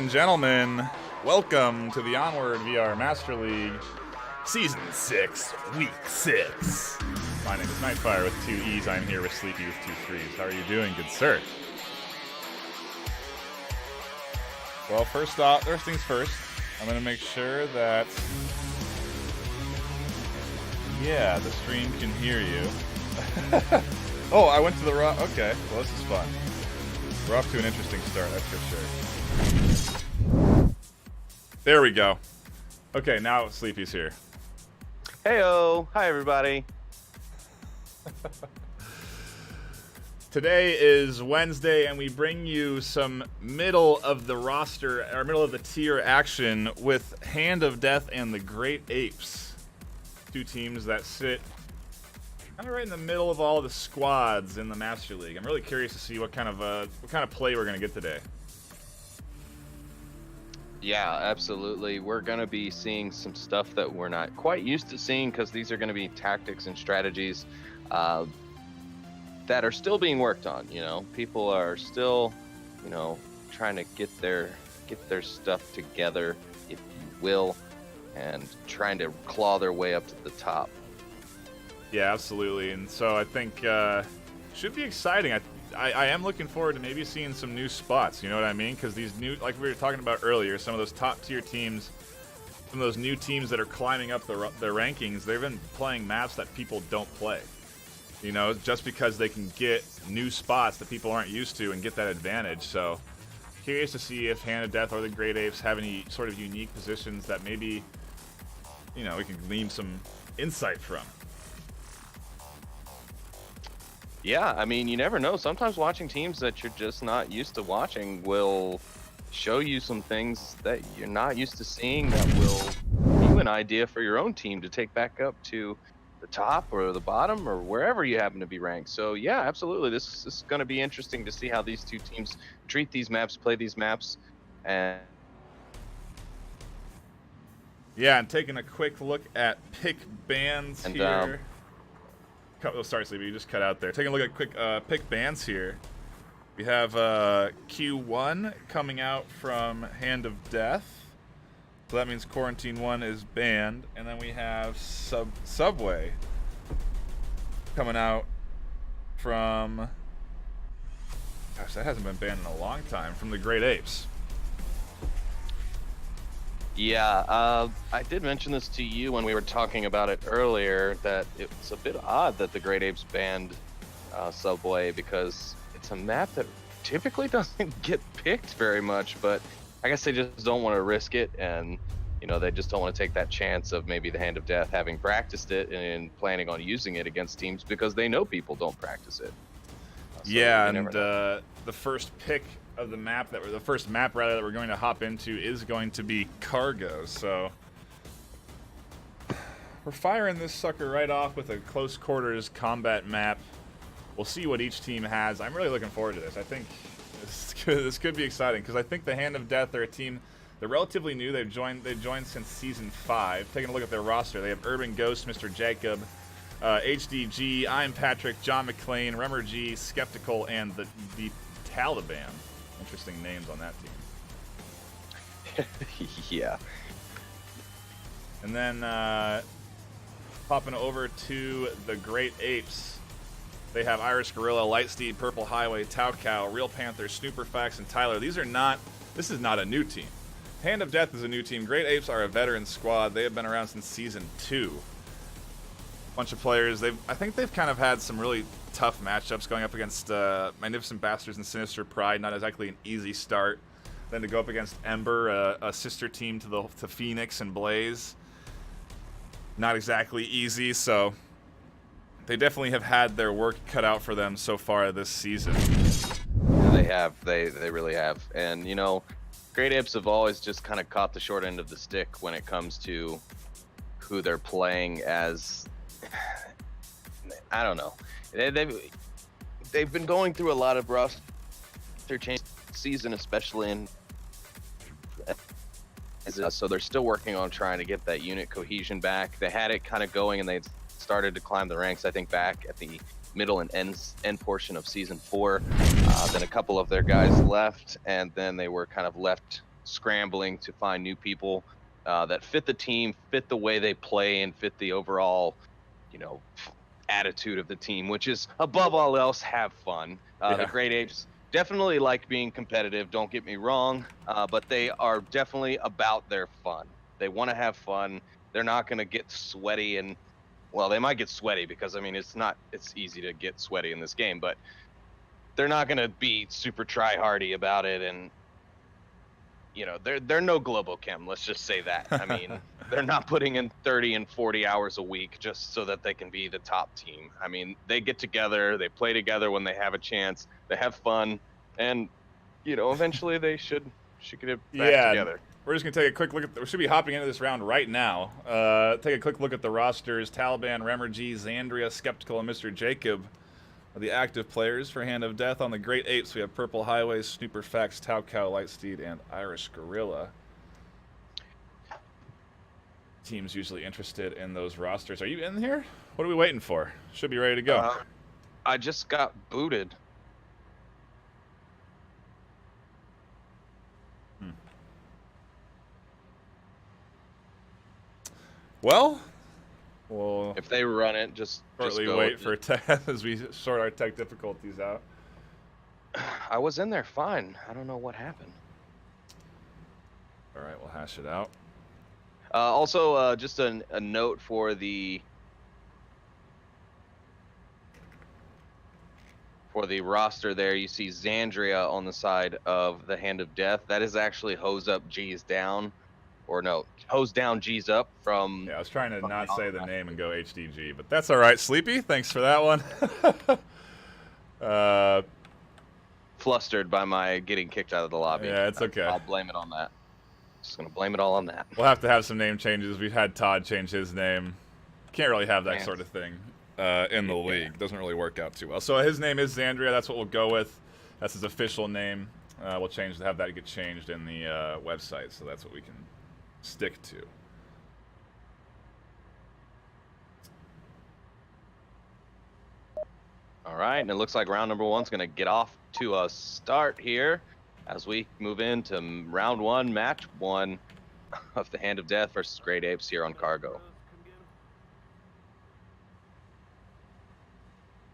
and gentlemen, welcome to the Onward VR Master League, Season 6, Week 6. My name is NightFiree with 2 E's. I'm here with Sleepy with 2 3's. How are you doing, good sir? Well, first things first, I'm going to make sure that, the stream can hear you. Oh, I went to the wrong... Okay, well, this is fun. We're off to an interesting start, that's for sure. There we go. Okay, now Sleepy's here. Heyo! Hi, everybody. Today is Wednesday, and we bring you some middle of the roster, or middle of the tier action with Hand of Death and the Great Apes. 2 teams that sit kind of right in the middle of all the squads in the Master League. I'm really curious to see what kind of play we're going to get today. Yeah, absolutely. We're going to be seeing some stuff that we're not quite used to seeing because these are going to be tactics and strategies that are still being worked on. You know, people are still, trying to get their stuff together, if you will, and trying to claw their way up to the top. Yeah, absolutely. And so I think should be exciting. I am looking forward to maybe seeing some new spots, you know what I mean? Because these new, like we were talking about earlier, some of those top tier teams, some of those new teams that are climbing up their rankings, they've been playing maps that people don't play. You know, just because they can get new spots that people aren't used to and get that advantage. So curious to see if Hand of Death or the Great Apes have any sort of unique positions that maybe, we can glean some insight from. Yeah, I mean, you never know. Sometimes watching teams that you're just not used to watching will show you some things that you're not used to seeing that will give you an idea for your own team to take back up to the top or the bottom or wherever you happen to be ranked. So, yeah, absolutely. This is going to be interesting to see how these 2 teams treat these maps, play these maps, and... Yeah, and taking a quick look at pick bands here. Oh, sorry, Sleepy, you just cut out there. Taking a look at quick pick bands here. We have Q1 coming out from Hand of Death. So that means Quarantine 1 is banned. And then we have Subway coming out from... Gosh, that hasn't been banned in a long time. From the Great Apes. Yeah, I did mention this to you when we were talking about it earlier, that it's a bit odd that the Great Apes banned Subway, because it's a map that typically doesn't get picked very much, but I guess they just don't want to risk it, and they just don't want to take that chance of maybe the Hand of Death having practiced it and planning on using it against teams because they know people don't practice it. So yeah, and the first pick of the map the first map that we're going to hop into is going to be Cargo. So we're firing this sucker right off with a close quarters combat map. We'll see what each team has. I'm really looking forward to this. I think this could be exciting because I think the Hand of Death are a team. They're relatively new. They've joined since Season 5. Taking a look at their roster, they have Urban Ghost, Mr. Jacob, HDG, I'm Patrick, John McClane, Remmer G, Skeptical, and the Taliban. Interesting names on that team. Yeah. And then popping over to the Great Apes. They have Irish Gorilla, Lightsteed, Purple Highway, Tau Cow, Real Panther, Snooperfax, and Tyler. This is not a new team. Hand of Death is a new team. Great Apes are a veteran squad. They have been around since Season 2. Bunch of players. I think they've kind of had some really tough matchups going up against Magnificent Bastards and Sinister Pride. Not exactly an easy start. Then to go up against Ember, a sister team to Phoenix and Blaze. Not exactly easy, so they definitely have had their work cut out for them so far this season. Yeah, they have. They really have. And, Great Apes have always just kind of caught the short end of the stick when it comes to who they're playing as. I don't know. They've been going through a lot of roster change season, especially in. So they're still working on trying to get that unit cohesion back. They had it kind of going, and they started to climb the ranks, I think, back at the middle and end portion of Season 4. Then a couple of their guys left, and then they were kind of left scrambling to find new people that fit the team, fit the way they play, and fit the overall, attitude of the team, which is above all else, have fun. The Great Apes definitely like being competitive, don't get me wrong, but they are definitely about their fun. They want to have fun. They're not going to get sweaty, and well, they might get sweaty because it's easy to get sweaty in this game, but they're not going to be super try-hardy about it. And they're no Globochem, let's just say that. I mean, they're not putting in 30 and 40 hours a week just so that they can be the top team. I mean, they get together, they play together when they have a chance, they have fun, and eventually they should get it back together. We're just gonna take a quick look we should be hopping into this round right now. Take a quick look at the rosters. Taliban, Remergy, Xandria, Skeptical, and Mr. Jacob are the active players for Hand of Death. On the Great Apes, we have Purple Highway, Snooper Fax, Tau Cow, Lightsteed, and Irish Gorilla. Teams usually interested in those rosters. Are you in here? What are we waiting for? Should be ready to go. I just got booted. Well, if they run it, just wait for tech as we sort our tech difficulties out. I was in there fine. I don't know what happened. All right, we'll hash it out. Also, just a note for the roster there. You see Xandria on the side of the Hand of Death. That is actually hose up, G's down. Or no, hose down, G's up from... Yeah, I was trying to not say the name and go HDG, but that's all right. Sleepy, thanks for that one. Flustered by my getting kicked out of the lobby. Yeah, it's okay. I'll blame it on that. Just going to blame it all on that. We'll have to have some name changes. We've had Todd change his name. Can't really have that sort of thing in the league. Doesn't really work out too well. So his name is Xandria. That's what we'll go with. That's his official name. We'll have that get changed in the website, so that's what we can stick to. All right, and it looks like round number 1's going to get off to a start here as we move into round 1, match 1 of the Hand of Death versus Great Apes here on Cargo.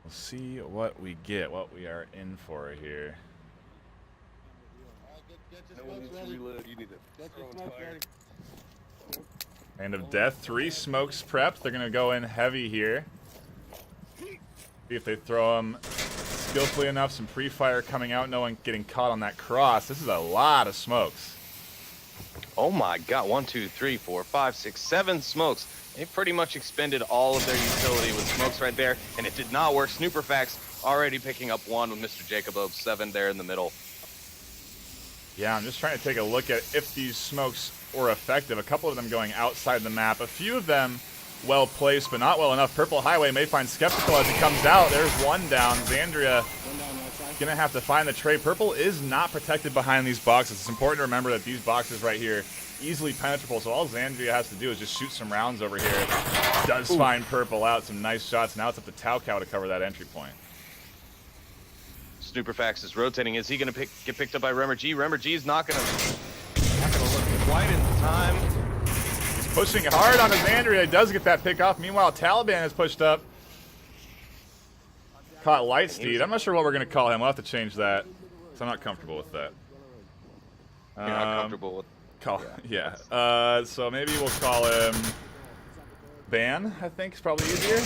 We'll see what we get, what we are in for here. No one needs to reload. You need to throw a tire. Hand of Death, 3 smokes prepped. They're going to go in heavy here. See if they throw them skillfully enough. Some pre-fire coming out. No one getting caught on that cross. This is a lot of smokes. Oh my god, 1, 2, 3, 4, 5, 6, 7 smokes. They pretty much expended all of their utility with smokes right there, and it did not work. Snooperfax already picking up 1 with Mr. Jacob of 7 there in the middle. Yeah, I'm just trying to take a look at if these smokes were effective. A couple of them going outside the map. A few of them well placed, but not well enough. Purple Highway may find Skeptical as he comes out. There's 1 down. Xandria going to have to find the tray. Purple is not protected behind these boxes. It's important to remember that these boxes right here easily penetrable, so all Xandria has to do is just shoot some rounds over here. Does find Purple out. Some nice shots. Now it's up to Tau Cow to cover that entry point. Snooperfax is rotating. Is he going to get picked up by Remergy? Remergy's not going to look quite in time. He's pushing hard on Xandria. He does get that pick off. Meanwhile, Taliban has pushed up. Caught Lightsteed. I'm not sure what we're going to call him. We'll have to change that. So I'm not comfortable with that. You're not comfortable with... So maybe we'll call him Ban, I think is probably easier.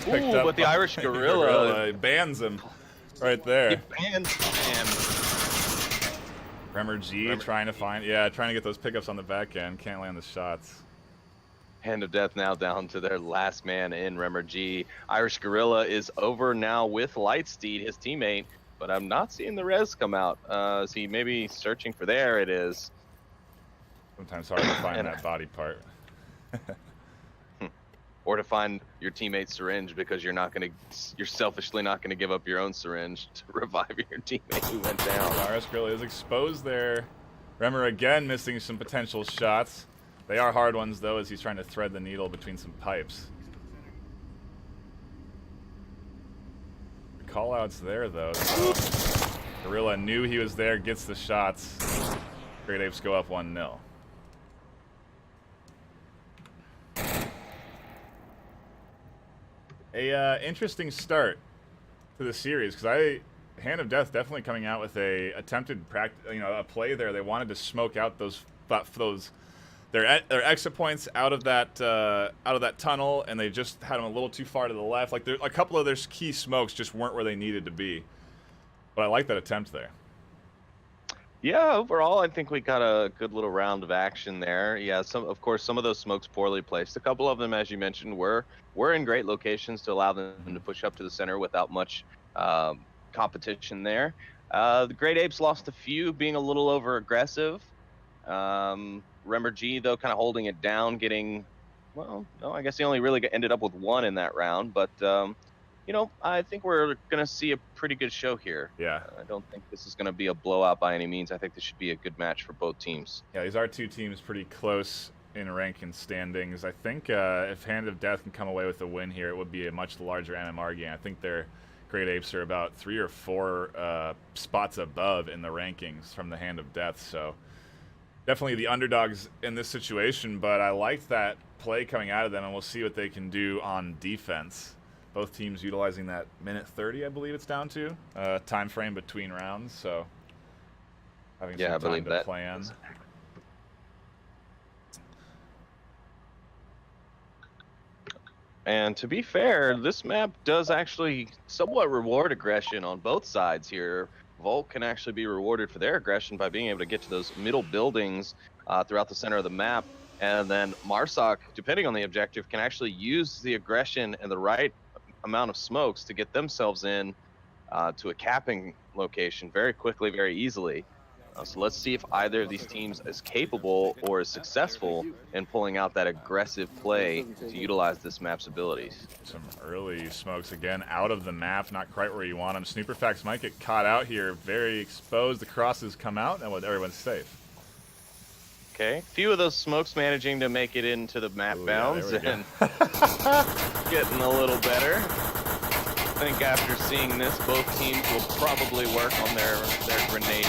Ooh, but the Irish Gorilla bans him right there. He bans him. Remergy trying to get those pickups on the back end. Can't land the shots. Hand of Death now down to their last man in Remergy. Irish Gorilla is over now with Lightsteed, his teammate, but I'm not seeing the res come out. Is he maybe searching for... There it is. Sometimes hard to find that body part. Or to find your teammate's syringe because you're selfishly not gonna give up your own syringe to revive your teammate who went down. Irish Gorilla is exposed there. Remer again missing some potential shots. They are hard ones though, as he's trying to thread the needle between some pipes. The call outs there though. So Gorilla knew he was there, gets the shots. Great Apes go up 1-0. A interesting start to the series, because Hand of Death definitely coming out with a attempted a play there. They wanted to smoke out their exit points out of that tunnel, and they just had them a little too far to the left. Like a couple of their key smokes just weren't where they needed to be. But I like that attempt there. Yeah, overall, I think we got a good little round of action there. Yeah, of course, some of those smokes poorly placed. A couple of them, as you mentioned, were in great locations to allow them to push up to the center without much competition there. The Great Apes lost a few, being a little over aggressive. Remember G, though, kind of holding it down, getting, well, no, I guess he only really ended up with one in that round, but I think we're going to see a pretty good show here. Yeah. I don't think this is going to be a blowout by any means. I think this should be a good match for both teams. Yeah, these are two teams pretty close in rank and standings. I think if Hand of Death can come away with a win here, it would be a much larger MMR game. I think their Great Apes are about 3 or 4 spots above in the rankings from the Hand of Death, so definitely the underdogs in this situation, but I liked that play coming out of them, and we'll see what they can do on defense. Both teams utilizing that minute 30, I believe it's down to, time frame between rounds, so having some time to plan. And to be fair, this map does actually somewhat reward aggression on both sides here. Volt can actually be rewarded for their aggression by being able to get to those middle buildings throughout the center of the map. And then Marsoc, depending on the objective, can actually use the aggression and the right amount of smokes to get themselves in to a capping location very quickly, very easily. So let's see if either of these teams is capable or is successful in pulling out that aggressive play to utilize this map's abilities. Some early smokes again out of the map, not quite where you want them. Snooperfax might get caught out here, very exposed. The crosses come out, and everyone's safe. Okay, few of those smokes managing to make it into the map bounds and getting a little better. I think after seeing this, both teams will probably work on their grenade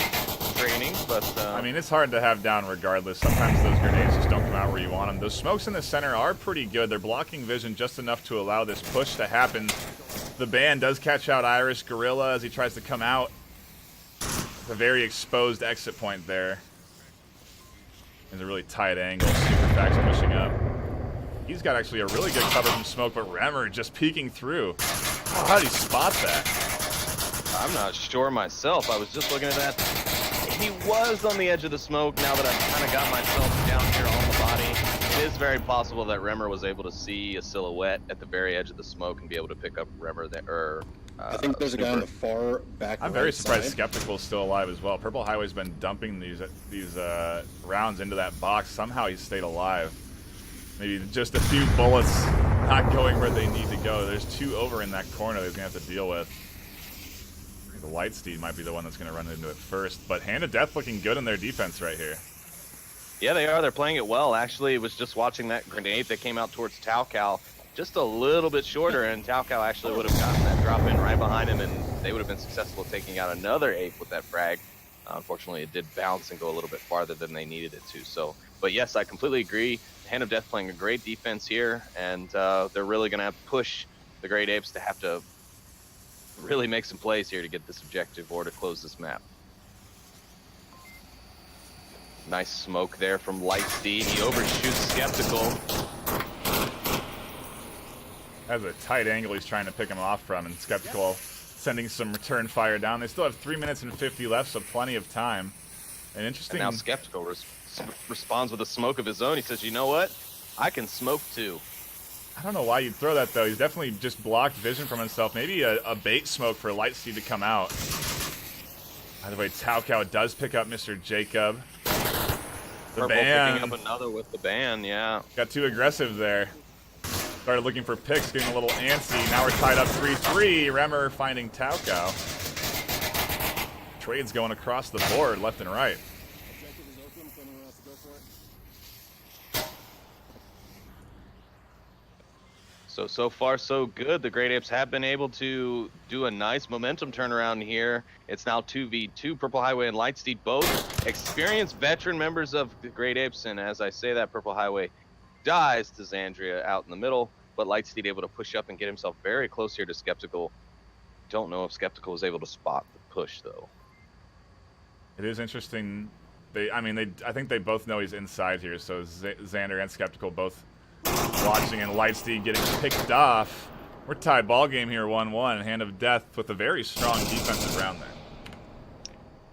training, but I mean, it's hard to have down regardless. Sometimes those grenades just don't come out where you want them. Those smokes in the center are pretty good. They're blocking vision just enough to allow this push to happen. The band does catch out Irish Gorilla as he tries to come out. A very exposed exit point there. There's a really tight angle. Superfax pushing up. He's got actually a really good cover from smoke, but Remmer just peeking through. Oh, how did he spot that? I'm not sure myself. I was just looking at that. He was on the edge of the smoke. Now that I've kind of got myself down here on the body, it is very possible that Remmer was able to see a silhouette at the very edge of the smoke and be able to pick up Remmer there. I think there's a guy on the far back. I'm very surprised Skeptical's still alive as well. Purple Highway's been dumping these rounds into that box. Somehow he stayed alive. Maybe just a few bullets not going where they need to go. There's 2 over in that corner that he's going to have to deal with. The Lightsteed might be the one that's going to run into it first. But Hand of Death looking good in their defense right here. Yeah, they are. They're playing it well. Actually, was just watching that grenade that came out towards Taocal. Just a little bit shorter, and Taocal actually would have gotten that drop in right behind him, and they would have been successful taking out another ape with that frag. Unfortunately, it did bounce and go a little bit farther than they needed it to. So, but yes, I completely agree. Hand of Death playing a great defense here, and they're really going to have to push the Great Apes to have to really make some plays here to get this objective or to close this map. Nice smoke there from Lightsteed. He overshoots Skeptical. Has a tight angle he's trying to pick him off from, and Skeptical sending some return fire down. They still have 3 minutes and 50 left, so plenty of time. And interesting. And now Skeptical responds with a smoke of his own. He says, you know what? I can smoke too. I don't know why you'd throw that, though. He's definitely just blocked vision from himself. Maybe a bait smoke for Lightsteed to come out. By the way, Taocal does pick up Mr. Jacob. The Purple band picking up another with the band, yeah. got too aggressive there. Started looking for picks, getting a little antsy. Now we're tied up 3-3. Remmer finding Taocal. Trades going across the board, left and right. So far, so good. The Great Apes have been able to do a nice momentum turnaround here. It's now 2v2. Purple Highway and Lightsteed, both experienced veteran members of the Great Apes. And as I say that, Purple Highway dies to Xandria out in the middle, but Lightsteed able to push up and get himself very close here to Skeptical. Don't know if Skeptical was able to spot the push, though. It is interesting. I think they both know he's inside here, so Xander and Skeptical both watching, and Lightsteed getting picked off. We're tied ball game here, 1-1. Hand of Death with a very strong defensive round there.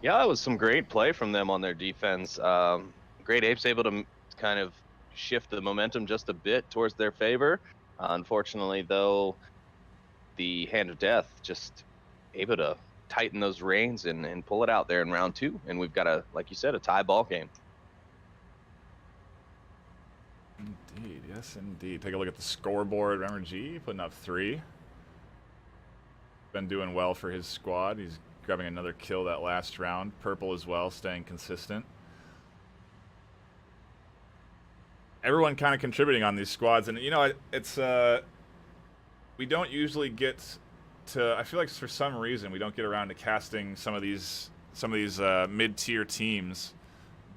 Yeah, it was some great play from them on their defense. Great Apes able to kind of shift the momentum just a bit towards their favor. Unfortunately, though, the Hand of Death just able to tighten those reins and pull it out there in round 2. And we've got like you said, a tie ball game. Indeed, yes, indeed. Take a look at the scoreboard. Remember G putting up 3. Been doing well for his squad. He's grabbing another kill that last round. Purple as well, staying consistent. Everyone kind of contributing on these squads, and you know, it's we don't usually get to. I feel like for some reason we don't get around to casting some of these mid-tier teams,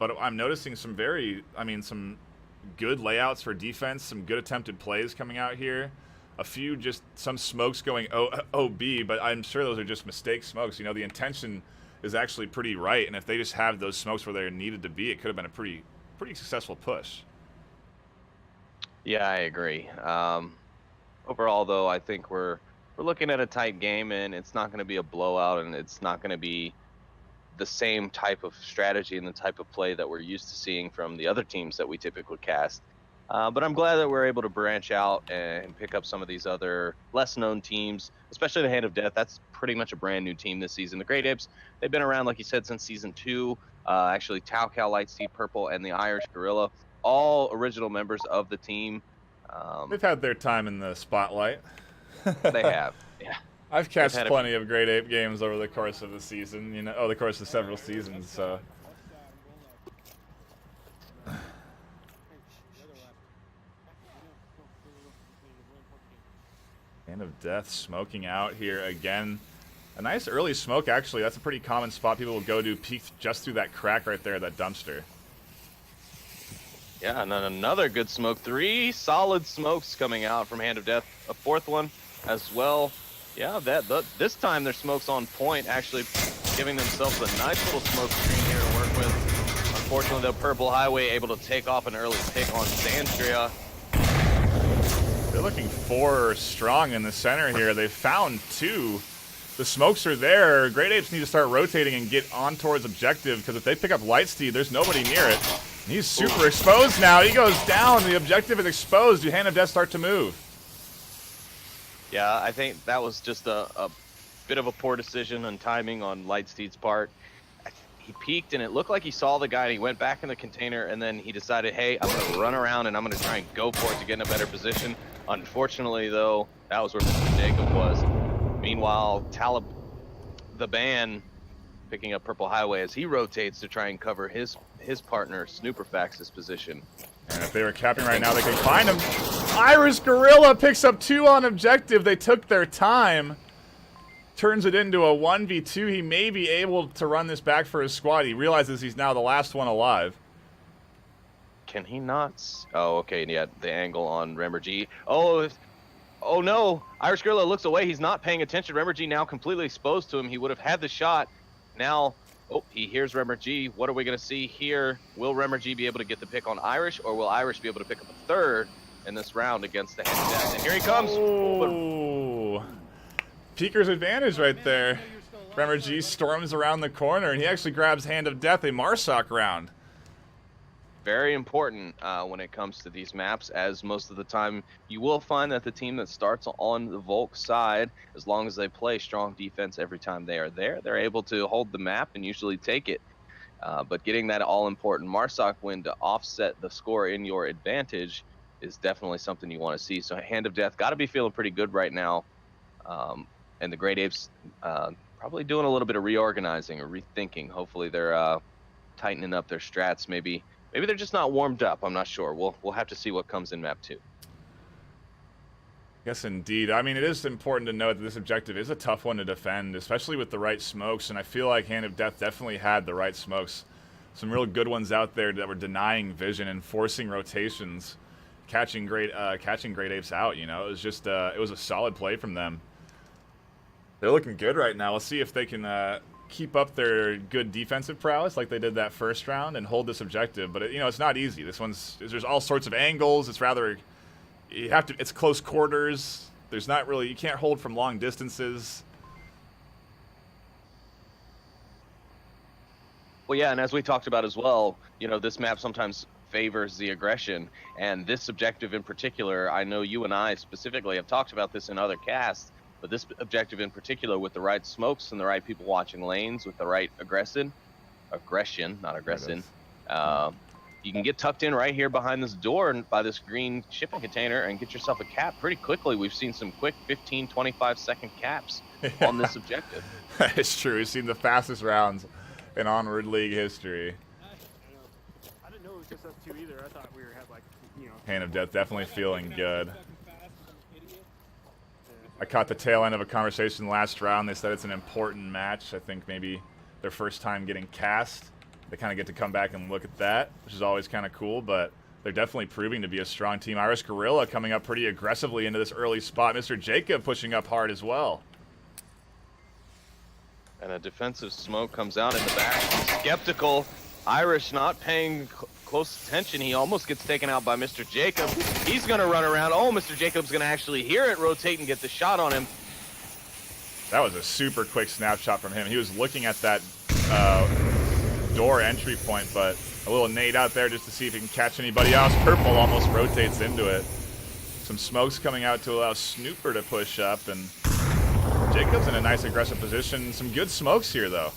but I'm noticing some some good layouts for defense, some good attempted plays coming out here. A few just some smokes going OB, but I'm sure those are just mistake smokes. You know, the intention is actually pretty right, and if they just have those smokes where they're needed to be, it could have been a pretty successful push. Yeah, I agree. Overall, though, I think we're looking at a tight game, and it's not going to be a blowout, and it's not going to be the same type of strategy and the type of play that we're used to seeing from the other teams that we typically cast. But I'm glad that we're able to branch out and pick up some of these other less-known teams, especially the Hand of Death. That's pretty much a brand-new team this season. The Great Apes, they've been around, like you said, since Season 2. Actually, Tau Cal, Lightsteed, Purple, and the Irish Gorilla, all original members of the team. They've had their time in the spotlight. They have, yeah. I've catched plenty of Great Ape games over the course of the season, you know, the course of several seasons, so. Hand of Death smoking out here again. A nice early smoke, actually. That's a pretty common spot people will go to, peek just through that crack right there, that dumpster. Yeah, and then another good smoke. 3 solid smokes coming out from Hand of Death. A 4th one as well. Yeah, this time their smoke's on point, actually giving themselves a nice little smoke screen here to work with. Unfortunately, the Purple Highway able to take off an early pick on Xandria. They're looking 4 strong in the center here. They found 2. The smokes are there. Great Apes need to start rotating and get on towards objective, because if they pick up Lightsteed, there's nobody near it. He's super exposed now. He goes down. The objective is exposed. The Hand of Death start to move. Yeah, I think that was just a bit of a poor decision on timing on Lightsteed's part. He peeked, and it looked like he saw the guy, and he went back in the container, and then he decided, hey, I'm going to run around, and I'm going to try and go for it to get in a better position. Unfortunately, though, that was where Mr. Jacob was. Meanwhile, Talib, the ban, picking up Purple Highway as he rotates to try and cover his partner, Snooperfax's position. And if they were capping right now, they could find him. Irish Gorilla picks up 2 on objective. They took their time. Turns it into a 1v2. He may be able to run this back for his squad. He realizes he's now the last one alive. Can he not? Oh, okay, yeah, the angle on Remmer G. Oh no, Irish Gorilla looks away. He's not paying attention. Remmer G now completely exposed to him. He would have had the shot. Now, oh, he hears Remmer G. What are we going to see here? Will Remmer G be able to get the pick on Irish, or will Irish be able to pick up a 3rd in this round against the Hand of Death? And here he comes. Oh, Peeker's advantage right there. Remmer G storms around the corner, and he actually grabs Hand of Death, a Marsoc round. Very important when it comes to these maps, as most of the time you will find that the team that starts on the Volk side, as long as they play strong defense every time they are there, they're able to hold the map and usually take it. But getting that all-important Marsoc win to offset the score in your advantage is definitely something you want to see. So Hand of Death got to be feeling pretty good right now. And the Great Apes probably doing a little bit of reorganizing or rethinking. Hopefully they're tightening up their strats. Maybe they're just not warmed up. I'm not sure. We'll have to see what comes in map 2. Yes, indeed. I mean, it is important to note that this objective is a tough one to defend, especially with the right smokes, and I feel like Hand of Death definitely had the right smokes. Some real good ones out there that were denying vision and forcing rotations, catching great apes out, you know. It was just, it was a solid play from them. They're looking good right now. We'll see if they can keep up their good defensive prowess like they did that first round and hold this objective, but, you know, it's not easy. This one's, there's all sorts of angles. It's rather... You have to, it's close quarters. There's not really, you can't hold from long distances. Well, yeah, and as we talked about as well, you know, this map sometimes favors the aggression, and this objective in particular, I know you and I specifically have talked about this in other casts, but this objective in particular, with the right smokes and the right people watching lanes, with the right aggression, not aggression, you can get tucked in right here behind this door and by this green shipping container and get yourself a cap pretty quickly. We've seen some quick 15, 25-second caps on this objective. It's true. We've seen the fastest rounds in Onward League history. I didn't know it was just us two either. I thought we had like, you know. Hand of Death definitely feeling good. I caught the tail end of a conversation last round. They said it's an important match. I think maybe their first time getting cast. They kind of get to come back and look at that, which is always kind of cool, but they're definitely proving to be a strong team. Irish Gorilla coming up pretty aggressively into this early spot. Mr. Jacob pushing up hard as well. And a defensive smoke comes out in the back. Skeptical. Irish not paying close attention. He almost gets taken out by Mr. Jacob. He's going to run around. Oh, Mr. Jacob's going to actually hear it rotate and get the shot on him. That was a super quick snapshot from him. He was looking at that door entry point, but a little nade out there just to see if he can catch anybody else. Purple almost rotates into it. Some smokes coming out to allow Snooper to push up, and Jacob's in a nice aggressive position. Some good smokes here, though.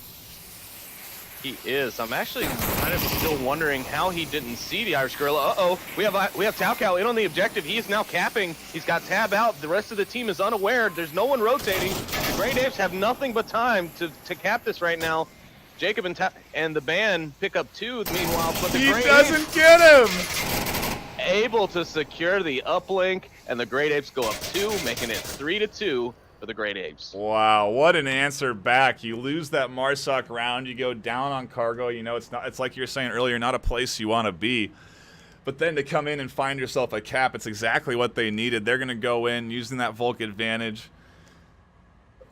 He is. I'm actually kind of still wondering how he didn't see the Irish Gorilla. Uh-oh, we have Taocow in on the objective. He is now capping. He's got Tab out. The rest of the team is unaware. There's no one rotating. The Great Apes have nothing but time to cap this right now. Jacob and the band pick up 2, meanwhile, but the He Great doesn't Apes get him! able to secure the uplink, and the Great Apes go up 2, making it 3-2 for the Great Apes. Wow, what an answer back. You lose that Marsoc round, you go down on cargo, you know, it's like you were saying earlier, not a place you want to be. But then to come in and find yourself a cap, it's exactly what they needed. They're going to go in using that Volk advantage.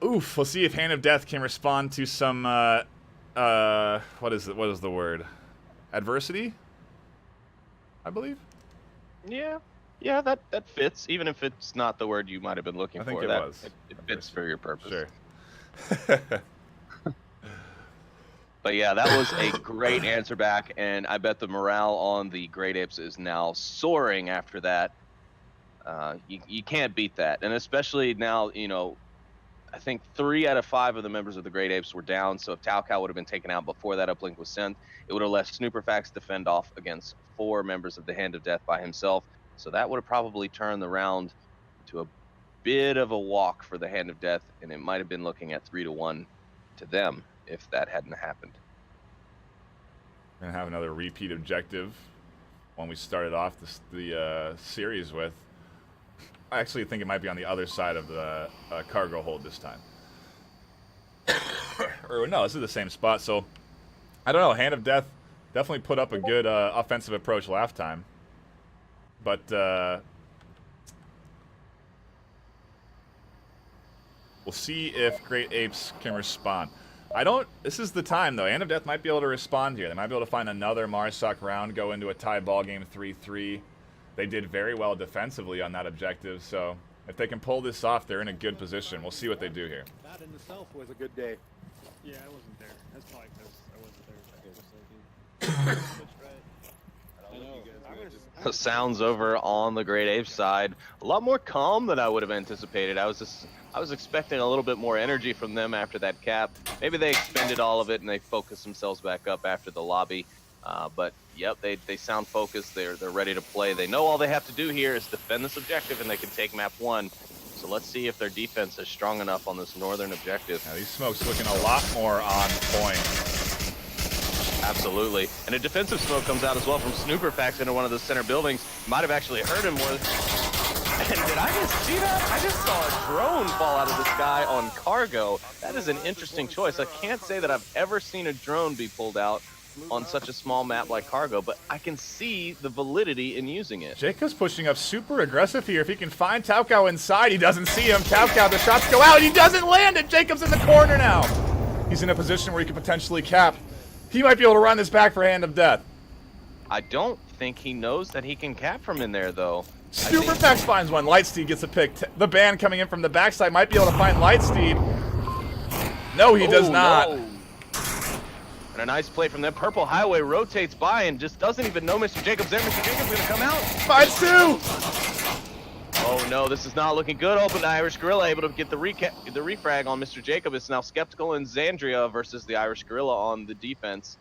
Oof, we'll see if Hand of Death can respond to some what is the word? Adversity, I believe. Yeah, that fits, even if it's not the word you might have been looking for. I think it was. It fits for your purpose. Sure. But yeah, that was a great answer back, and I bet the morale on the Great Apes is now soaring after that. You can't beat that, and especially now, you know, I think 3 out of 5 of the members of the Great Apes were down, so if Taocow would have been taken out before that uplink was sent, it would have left Snooperfax defend off against 4 members of the Hand of Death by himself, so that would have probably turned the round to a bit of a walk for the Hand of Death, and it might have been looking at 3-1 to them if that hadn't happened. We're going to have another repeat objective, one we started off the series with. I actually think it might be on the other side of the cargo hold this time. Or no, this is the same spot. So, I don't know. Hand of Death definitely put up a good offensive approach last time. But we'll see if Great Apes can respond. This is the time, though. Hand of Death might be able to respond here. They might be able to find another Marsoc round, go into a tie ball game 3-3. They did very well defensively on that objective, so if they can pull this off, they're in a good position. We'll see what they do here. That in itself was a good day. Yeah, I wasn't there. That's probably because I wasn't there. I know. The sounds over on the Great Apes side, a lot more calm than I would have anticipated. I was expecting a little bit more energy from them after that cap. Maybe they expended all of it and they focused themselves back up after the lobby. But yep, they sound focused. They're ready to play. They know all they have to do here is defend this objective, and they can take map 1. So let's see if their defense is strong enough on this northern objective. Now these smokes looking a lot more on point. Absolutely, and a defensive smoke comes out as well from Snooperfax into one of the center buildings. Might have actually hurt him more. And did I just see that? I just saw a drone fall out of the sky on cargo. That is an interesting choice. I can't say that I've ever seen a drone be pulled out on such a small map like cargo, but I can see the validity in using it. Jacob's pushing up super aggressive here. If he can find Taokao inside, he doesn't see him. Taokao, the shots go out. He doesn't land it. Jacob's in the corner now. He's in a position where he could potentially cap. He might be able to run this back for Hand of Death. I don't think he knows that he can cap from in there, though. Super Pex finds one. Lightsteed gets a pick. The band coming in from the backside might be able to find Lightsteed. No, he does not. No. And a nice play from them. Purple Highway rotates by and just doesn't even know Mr. Jacobs there. Mr. Jacobs going to come out. Finds two. Oh no, this is not looking good. Open Irish Gorilla able to get the refrag on Mr. Jacob. It's now Skeptical and Xandria versus the Irish Gorilla on the defense.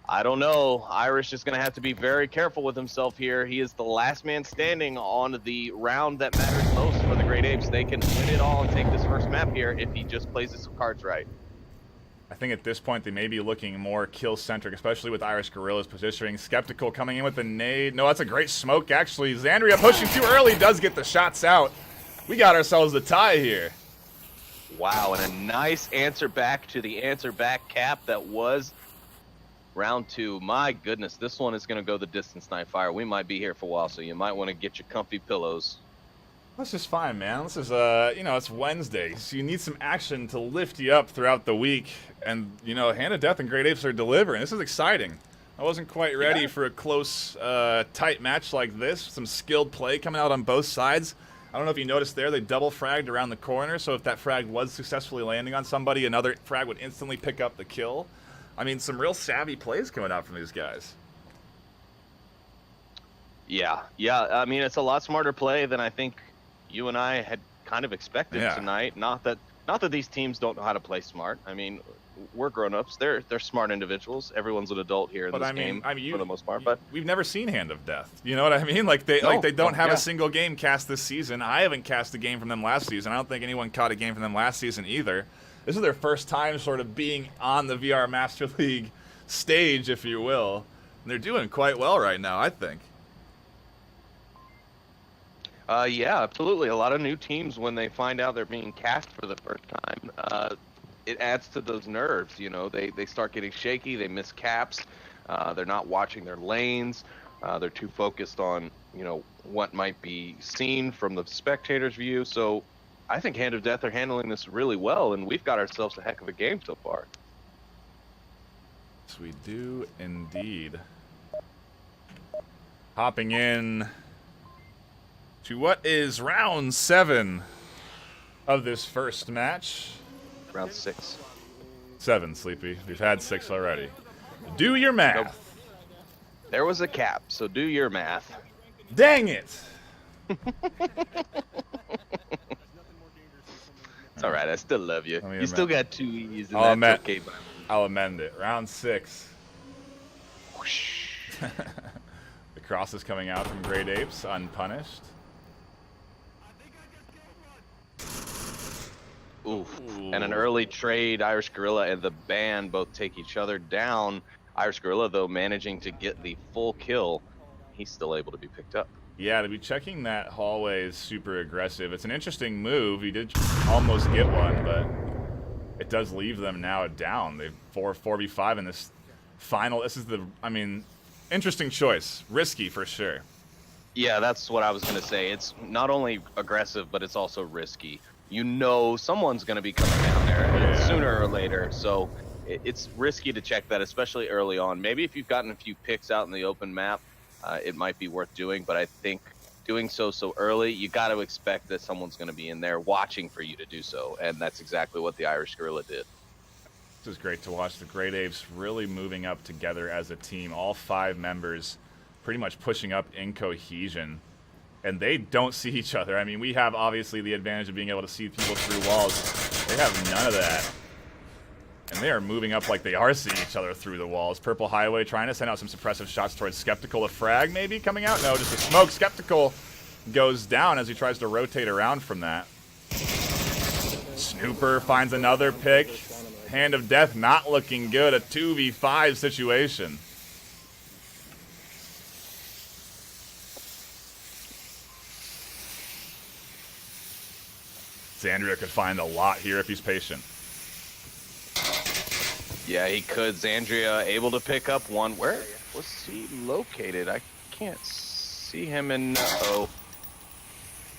I don't know. Irish is going to have to be very careful with himself here. He is the last man standing on the round that matters most for the Great Apes. They can win it all and take this first map here if he just plays his cards right. I think at this point they may be looking more kill-centric, especially with Irish Gorilla's positioning. Skeptical coming in with a nade. No, that's a great smoke, actually. Xandria pushing too early does get the shots out. We got ourselves the tie here. Wow, and a nice answer back to the answer back cap that was round two. My goodness, this one is going to go the distance, NightFiree. We might be here for a while, so you might want to get your comfy pillows. This is fine, man. This is, it's Wednesday, so you need some action to lift you up throughout the week. And, Hand of Death and Great Apes are delivering. This is exciting. I wasn't quite ready for a close, tight match like this. Some skilled play coming out on both sides. I don't know if you noticed there, they double fragged around the corner, so if that frag was successfully landing on somebody, another frag would instantly pick up the kill. I mean, some real savvy plays coming out from these guys. Yeah. I mean, it's a lot smarter play than I think you and I had kind of expected tonight. Not that these teams don't know how to play smart. I mean, we're grown-ups. They're smart individuals. Everyone's an adult here in this game for the most part. But we've never seen Hand of Death. You know what I mean? Like they don't have a single game cast this season. I haven't cast a game from them last season. I don't think anyone caught a game from them last season either. This is their first time sort of being on the VR Master League stage, if you will. And they're doing quite well right now, I think. Yeah, absolutely. A lot of new teams, when they find out they're being cast for the first time, it adds to those nerves. They start getting shaky. They miss caps. They're not watching their lanes. They're too focused on, what might be seen from the spectator's view. So I think Hand of Death are handling this really well, and we've got ourselves a heck of a game so far. Yes, we do indeed. Hopping in to what is round 7 of this first match. Round 6. 7, Sleepy. We've had 6 already. Do your math. Nope. There was a cap, so do your math. Dang it! It's all right. I still love you. You still got 2 E's, and that's okay. I'll amend it. Round 6. Whoosh. The cross is coming out from Great Apes, unpunished. Oof. And an early trade. Irish Gorilla and the band both take each other down. Irish Gorilla, though, managing to get the full kill. He's still able to be picked up. Yeah, to be checking that hallway is super aggressive. It's an interesting move. He did almost get one, but it does leave them now down. They've 4v5 in this final. This is interesting choice. Risky for sure. Yeah, that's what I was going to say. It's not only aggressive, but it's also risky. Someone's going to be coming down there sooner or later, so it's risky to check that, especially early on. Maybe if you've gotten a few picks out in the open map, it might be worth doing, but I think doing so early, you got to expect that someone's going to be in there watching for you to do so, and that's exactly what the Irish Gorilla did. This is great to watch. The Great Apes really moving up together as a team. All 5 members pretty much pushing up in cohesion. And they don't see each other. I mean, we have obviously the advantage of being able to see people through walls. They have none of that. And they are moving up like they are seeing each other through the walls. Purple Highway trying to send out some suppressive shots towards Skeptical. A frag maybe coming out? No, just a smoke. Skeptical goes down as he tries to rotate around from that. Snooper finds another pick. Hand of Death not looking good. A 2v5 situation. Xandria could find a lot here if he's patient. Yeah, he could. Xandria able to pick up one. Where was he located? I can't see him in... Uh-oh.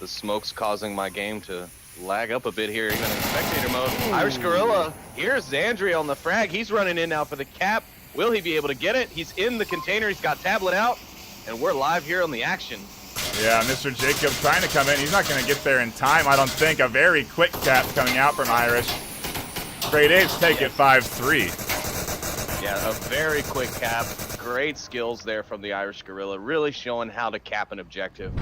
The smoke's causing my game to lag up a bit here, even in spectator mode. Irish Gorilla, here's Xandria on the frag. He's running in now for the cap. Will he be able to get it? He's in the container. He's got tablet out. And we're live here on the action. Yeah, Mr. Jacob trying to come in. He's not going to get there in time, I don't think. A very quick cap coming out from Irish. Great Apes take it 5-3. Yeah, a very quick cap. Great skills there from the Irish Gorilla. Really showing how to cap an objective.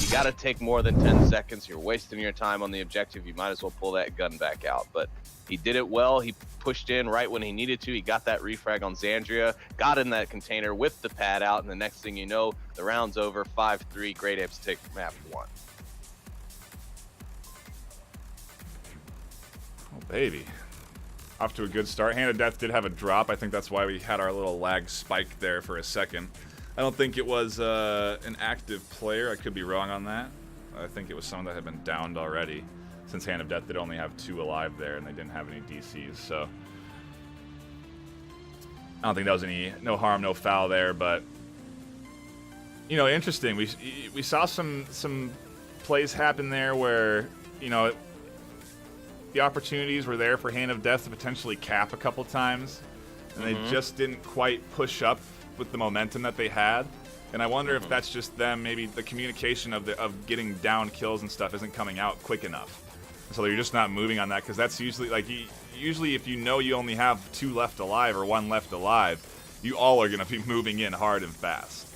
You got to take more than 10 seconds. You're wasting your time on the objective. You might as well pull that gun back out. But he did it well. He pushed in right when he needed to. He got that refrag on Xandria, got in that container, whipped the pad out, and the next thing you know, the round's over. 5-3. Great Apes take map 1. Oh, baby. Off to a good start. Hand of Death did have a drop. I think that's why we had our little lag spike there for a second. I don't think it was an active player. I could be wrong on that. I think it was someone that had been downed already, since Hand of Death did only have 2 alive there and they didn't have any DCs. So I don't think that was no harm, no foul there. But you know, interesting. We saw some plays happen there where, you know, the opportunities were there for Hand of Death to potentially cap a couple times, and they just didn't quite push up with the momentum that they had. And I wonder if that's just them. Maybe the communication of getting down kills and stuff isn't coming out quick enough, so you're just not moving on that, because that's usually like usually if you know you only have 2 left alive or 1 left alive, you all are going to be moving in hard and fast.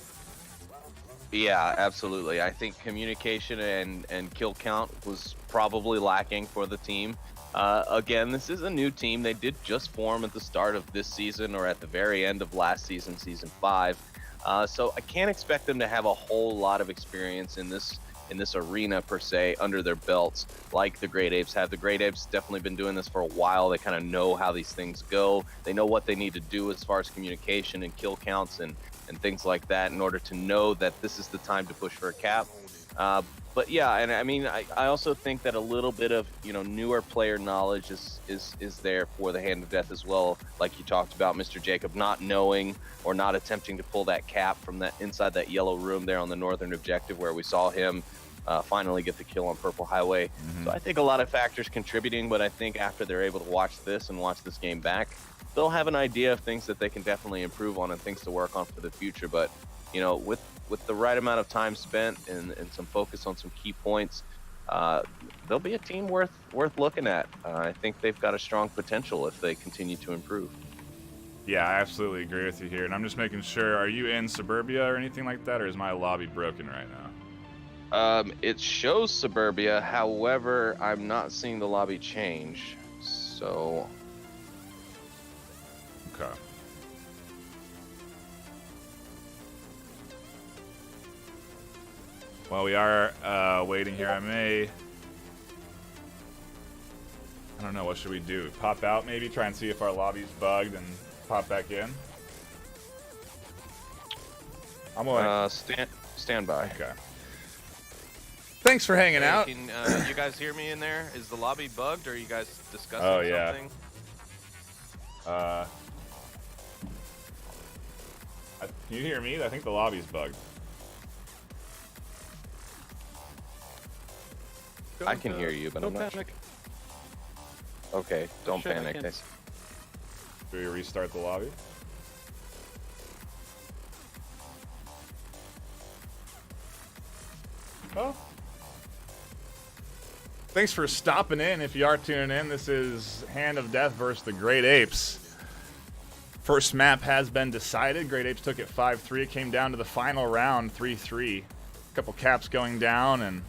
Yeah, absolutely. I think communication and kill count was probably lacking for the team. Again, this is a new team. They did just form at the start of this season, or at the very end of last season, season 5. So I can't expect them to have a whole lot of experience in this arena per se under their belts like the Great Apes have. The Great Apes definitely been doing this for a while. They kind of know how these things go. They know what they need to do as far as communication and kill counts and things like that in order to know that this is the time to push for a cap. But yeah, and I mean, I also think that a little bit of, you know, newer player knowledge is there for the Hand of Death as well. Like you talked about, Mr. Jacob not knowing or not attempting to pull that cap from that inside that yellow room there on the northern objective, where we saw him finally get the kill on Purple Highway. So I think a lot of factors contributing, but I think after they're able to watch this and watch this game back, they'll have an idea of things that they can definitely improve on and things to work on for the future. But, you know, with the right amount of time spent and some focus on some key points, they'll be a team worth looking at. I think they've got a strong potential if they continue to improve. Yeah, I absolutely agree with you here. And I'm just making sure, are you in Suburbia or anything like that, or is my lobby broken right now? It shows Suburbia, however, I'm not seeing the lobby change. So... Okay. Well, we are waiting here. I don't know, what should we do? Pop out maybe? Try and see if our lobby's bugged and pop back in? I'm going stand by. Okay. Thanks for hanging out. Can you guys hear me in there? Is the lobby bugged, or are you guys discussing something? Can you hear me? I think the lobby's bugged. I can hear you, but I'm not panic. sure. Okay, don't Sure, I panic. can. Do we restart the lobby? Oh. Thanks for stopping in. If you are tuning in, this is Hand of Death versus the Great Apes. First map has been decided. Great Apes took it 5-3. It came down to the final round, 3-3. A couple caps going down, and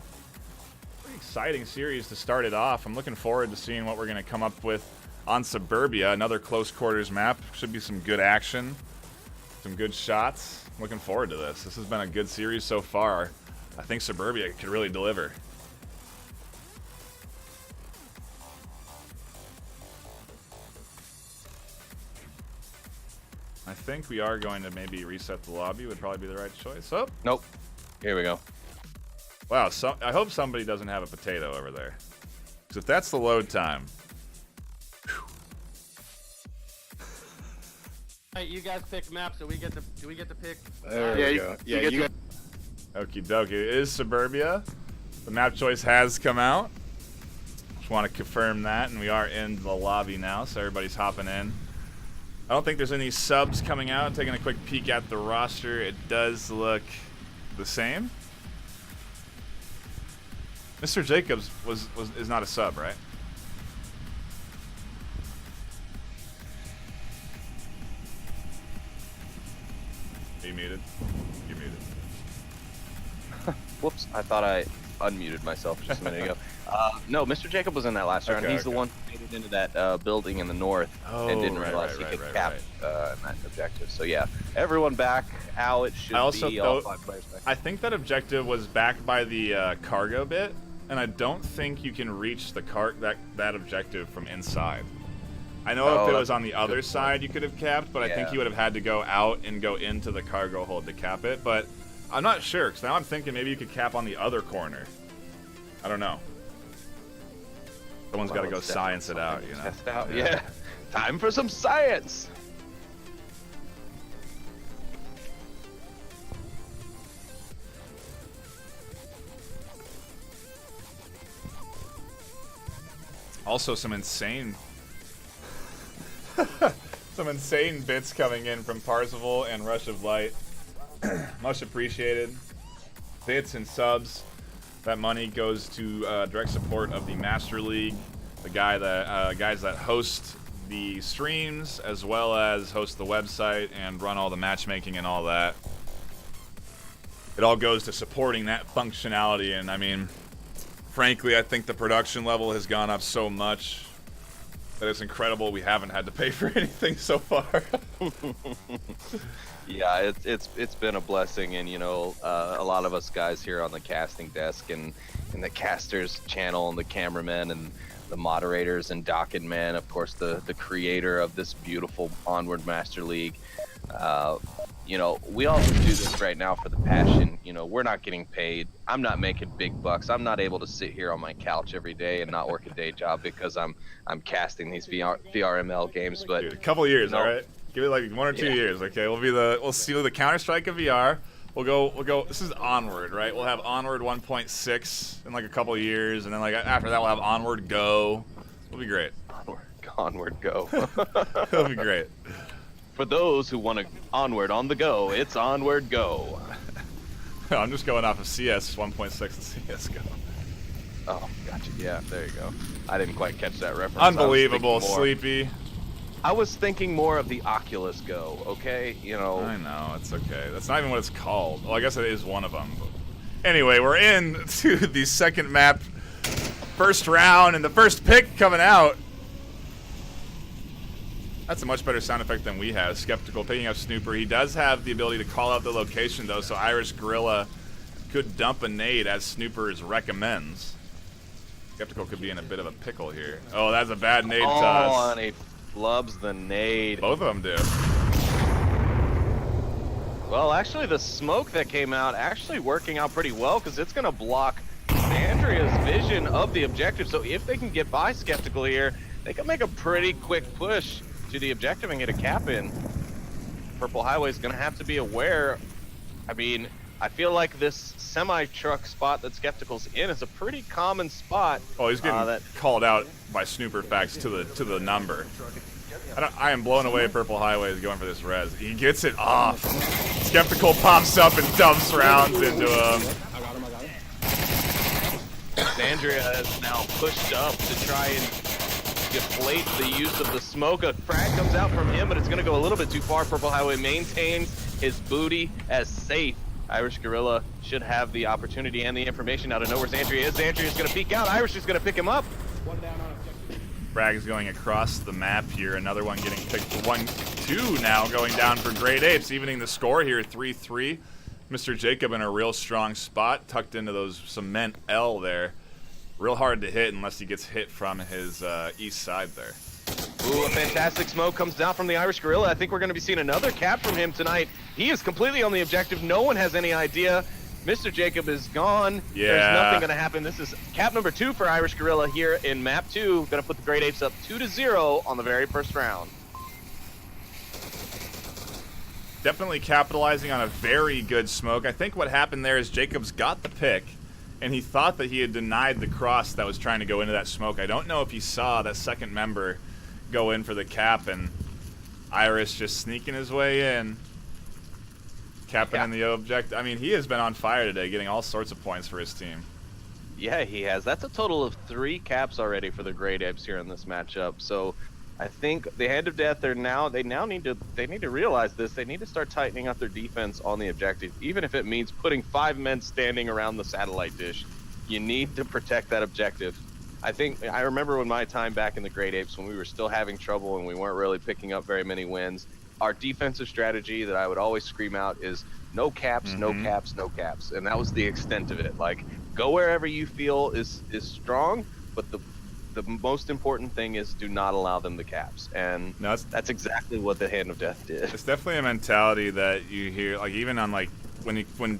pretty exciting series to start it off. I'm looking forward to seeing what we're going to come up with on Suburbia. Another close quarters map. Should be some good action, some good shots. I'm looking forward to this. This has been a good series so far. I think Suburbia could really deliver. I think we are going to maybe reset the lobby. Would probably be the right choice. Oh, Nope. Here we go. wow. So I hope somebody doesn't have a potato over there. So if that's the load time. Hey, you guys pick maps, so we get to. Do we get to pick? There we go. Yeah, you got. Okie dokie. It is Suburbia. The map choice has come out. Just want to confirm that, and we are in the lobby now, so everybody's hopping in. I don't think there's any subs coming out. Taking a quick peek at the roster, it does look the same. Mr. Jacobs is not a sub, right? Are you muted? You're muted. Whoops, I thought I unmuted myself just a minute ago. No, Mr. Jacob was in that last round. Okay, He's the one who made it into that building in the north and didn't right, realize right, he could right, cap that objective. So yeah, everyone back how it should I also be. All thought- 5 players back. I think that objective was backed by the cargo bit, and I don't think you can reach the that objective from inside. I know if it was on the other side, you could have capped, but I think you would have had to go out and go into the cargo hold to cap it. But I'm not sure, because now I'm thinking maybe you could cap on the other corner. I don't know. Someone's got to go science it out, you know? Test out. Yeah. Time for some science. Also, some insane bits coming in from Parzival and Rush of Light. Much appreciated. Bits and subs. That money goes to direct support of the Master League, the guys that host the streams, as well as host the website and run all the matchmaking and all that. It all goes to supporting that functionality, and I mean, frankly, I think the production level has gone up so much that it's incredible we haven't had to pay for anything so far. Yeah, it's been a blessing, and you know, a lot of us guys here on the casting desk and in the casters channel and the cameramen and the moderators and Docket Man, of course, the creator of this beautiful Onward Master League. You know, we all do this right now for the passion. You know, we're not getting paid. I'm not making big bucks. I'm not able to sit here on my couch every day and not work a day job because I'm casting these VRML games. But dude, a couple years, you know, all right? Give it like 1 or 2 years, okay? We'll see the Counter-Strike of VR. We'll go. This is Onward, right? We'll have Onward 1.6 in like a couple years, and then like after that we'll have Onward Go. It'll be great. Onward Go. It'll be great. For those who want to Onward on the go, it's Onward Go. I'm just going off of CS 1.6 and CS:GO. Oh, gotcha. Yeah, there you go. I didn't quite catch that reference. Unbelievable, Sleepy. I was thinking more of the Oculus Go, okay? You know. I know, it's okay. That's not even what it's called. Well, I guess it is one of them. But anyway, we're in to the second map, first round, and the first pick coming out. That's a much better sound effect than we have. Skeptical picking up Snooper. He does have the ability to call out the location, though, so Irish Gorilla could dump a nade as Snooper's recommends. Skeptical could be in a bit of a pickle here. Oh, that's a bad nade toss. Oh, and he flubs the nade. Both of them do. Well, actually, the smoke that came out actually working out pretty well because it's going to block Andrea's vision of the objective. So if they can get by Skeptical here, they can make a pretty quick push to the objective and get a cap in. Purple Highway is going to have to be aware. I mean, I feel like this semi-truck spot that Skeptical's in is a pretty common spot. Oh, he's getting called out by Snooper Facts to the number. I am blown away. Purple Highway is going for this res. He gets it off. Skeptical pops up and dumps rounds into him. I got him. Andrea is now pushed up to try and deflate the use of the smoke. A frag comes out from him, but it's going to go a little bit too far. Purple Highway maintains his booty as safe. Irish Gorilla should have the opportunity and the information now to know where Xandria is. Xandria's going to peek out. Irish is going to pick him up. One down on objective. Frag is going across the map here. Another one getting picked. 1-2 now going down for Great Apes, evening the score here 3-3. Mr. Jacob in a real strong spot, tucked into those cement L there. Real hard to hit unless he gets hit from his east side there. Ooh, a fantastic smoke comes down from the Irish Gorilla. I think we're going to be seeing another cap from him tonight. He is completely on the objective. No one has any idea. Mr. Jacob is gone. Yeah. There's nothing going to happen. This is cap number 2 for Irish Gorilla here in map 2. Going to put the Great Apes up 2-0 on the very first round. Definitely capitalizing on a very good smoke. I think what happened there is Jacobs got the pick, and he thought that he had denied the cross that was trying to go into that smoke. I don't know if he saw that second member go in for the cap, and Iris just sneaking his way in. Capping in the objective. I mean, he has been on fire today, getting all sorts of points for his team. Yeah, he has. That's a total of 3 caps already for the Great Apes here in this matchup. So I think the Hand of Death, they now need to realize this. They need to start tightening up their defense on the objective, even if it means putting 5 men standing around the satellite dish. You need to protect that objective. I remember when my time back in the Great Apes, when we were still having trouble and we weren't really picking up very many wins, our defensive strategy that I would always scream out is no caps, no caps, no caps. And that was the extent of it. Like, go wherever you feel is strong, but the most important thing is do not allow them the caps. And that's exactly what the Hand of Death did. It's definitely a mentality that you hear, like, even on, like, even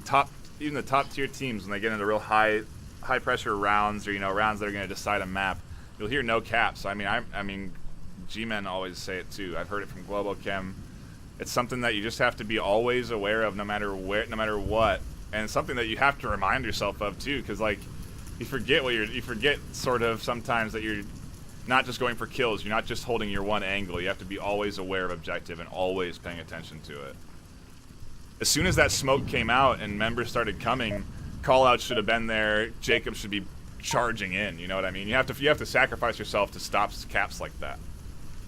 the top tier teams, when they get into real high pressure rounds, or, you know, rounds that are going to decide a map, you'll hear no caps. So, I mean, G-men always say it too. I've heard it from Globochem. It's something that you just have to be always aware of, no matter what, and it's something that you have to remind yourself of too, because, like, you forget sort of sometimes that you're not just going for kills. You're not just holding your one angle. You have to be always aware of objective and always paying attention to it. As soon as that smoke came out and members started coming, call-outs should have been there. Jacob should be charging in. You know what I mean? You have to sacrifice yourself to stop caps like that.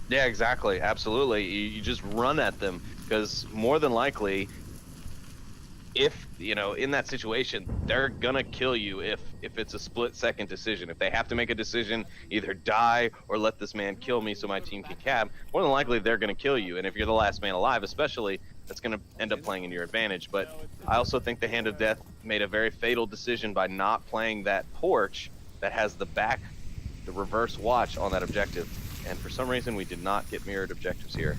Yeah, exactly. Absolutely. You just run at them, because more than likely, if, you know, in that situation, they're going to kill you if it's a split-second decision. If they have to make a decision, either die or let this man kill me so my team can cap, more than likely they're going to kill you. And if you're the last man alive, especially, that's going to end up playing in your advantage. But I also think the Hand of Death made a very fatal decision by not playing that porch that has the reverse watch on that objective. And for some reason, we did not get mirrored objectives here.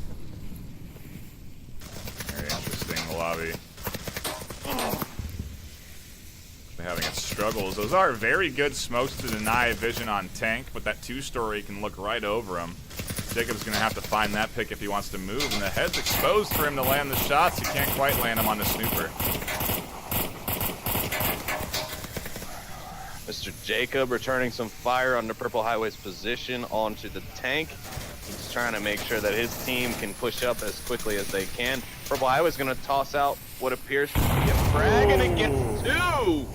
Very interesting, the lobby. They're having its struggles. Those are very good smokes to deny vision on tank, but that 2-story can look right over him. Jacob's going to have to find that pick if he wants to move, and the head's exposed for him to land the shots. He can't quite land them on the snooper. Mr. Jacob returning some fire on the Purple Highway's position onto the tank. He's trying to make sure that his team can push up as quickly as they can. Purple Highway's going to toss out what appears to be a frag, and it gets 2!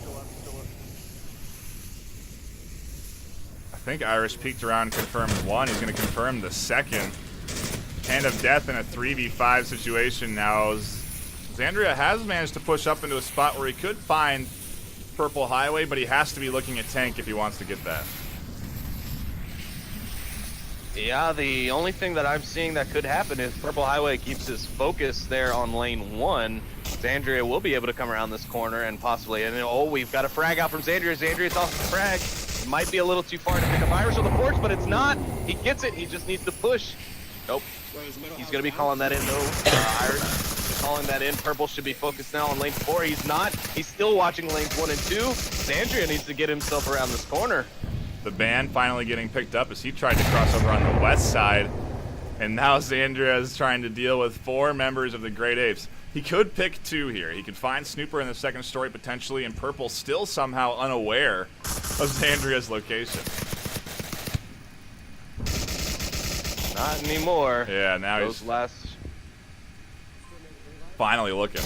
I think Irish peeked around and confirmed 1. He's going to confirm the second. Hand of Death in a 3v5 situation now. Xandria has managed to push up into a spot where he could find Purple Highway, but he has to be looking at tank if he wants to get that. Yeah, the only thing that I'm seeing that could happen is Purple Highway keeps his focus there on lane 1. Xandria will be able to come around this corner and possibly, and oh, we've got a frag out from Xandria. Xandria's off the frag. It might be a little too far to pick up Irish on the porch, but it's not. He gets it. He just needs to push. Nope. He's going to be calling that in, though. Irish is calling that in. Purple should be focused now on lane 4. He's not. He's still watching lanes 1 and 2. Xandria needs to get himself around this corner. The ban finally getting picked up as he tried to cross over on the west side. And now Xandria is trying to deal with 4 members of the Great Apes. He could pick 2 here. He could find Snooper in the second story potentially, and Purple still somehow unaware of Xandria's location. Not anymore. Yeah, now he's finally looking.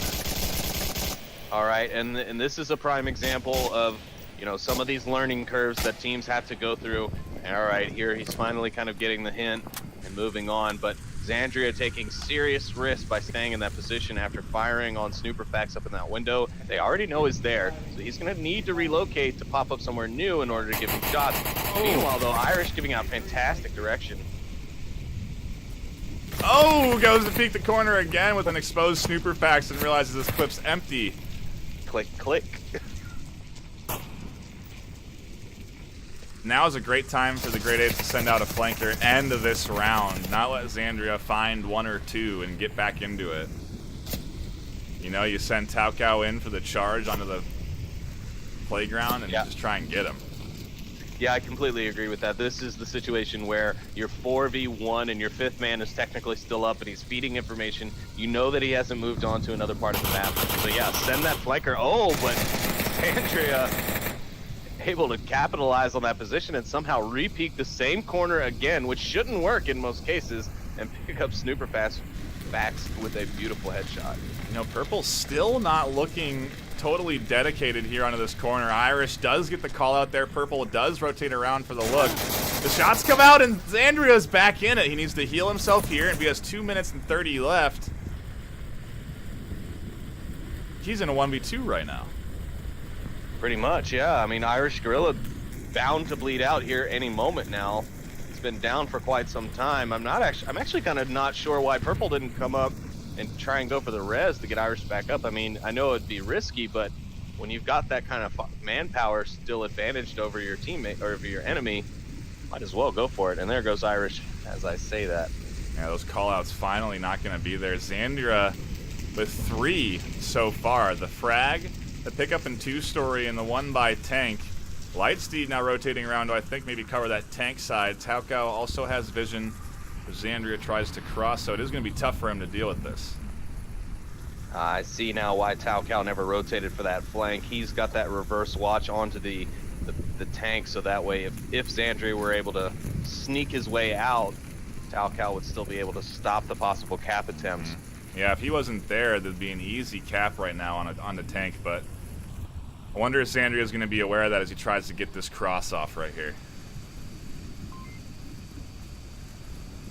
All right, and this is a prime example of, you know, some of these learning curves that teams have to go through. All right, here he's finally kind of getting the hint and moving on, but Xandria taking serious risks by staying in that position after firing on Snooper Facts up in that window. They already know he's there, so he's going to need to relocate to pop up somewhere new in order to give him shots. Meanwhile, though, Irish giving out fantastic direction. Oh, goes to peek the corner again with an exposed Snooper Facts and realizes this clip's empty. Click, click. Now is a great time for the Great Apes to send out a flanker end of this round. Not let Xandria find 1 or 2 and get back into it. You know, you send Taokao in for the charge onto the playground and just try and get him. Yeah, I completely agree with that. This is the situation where you're 4v1 and your 5th man is technically still up and he's feeding information. You know that he hasn't moved on to another part of the map. So yeah, send that flanker. Oh, but Andrea able to capitalize on that position and somehow re-peek the same corner again, which shouldn't work in most cases, and pick up Snooper Fast backs with a beautiful headshot. You know, Purple's still not looking totally dedicated here onto this corner. Irish does get the call out there. Purple does rotate around for the look. The shots come out and Xandria's back in it. He needs to heal himself here, and he has 2 minutes and 30 left. He's in a 1v2 right now. Pretty much, yeah. I mean, Irish Gorilla bound to bleed out here any moment now. It's been down for quite some time. I'm actually kind of not sure why Purple didn't come up and try and go for the res to get Irish back up. I mean, I know it'd be risky, but when you've got that kind of manpower still advantaged over your teammate or over your enemy, might as well go for it. And there goes Irish as I say that. Yeah, those callouts finally not going to be there. Xandria with 3 so far. The frag, the pickup and 2-story, and the 1 by tank. Lightsteed now rotating around to, I think, maybe cover that tank side. Taokao also has vision. Xandria tries to cross, so it is going to be tough for him to deal with this. I see now why Taokao never rotated for that flank. He's got that reverse watch onto the tank, so that way if Xandria were able to sneak his way out, Taokao would still be able to stop the possible cap attempts. Yeah, if he wasn't there, there'd be an easy cap right now on the tank, but I wonder if Xandria is going to be aware of that as he tries to get this cross off right here.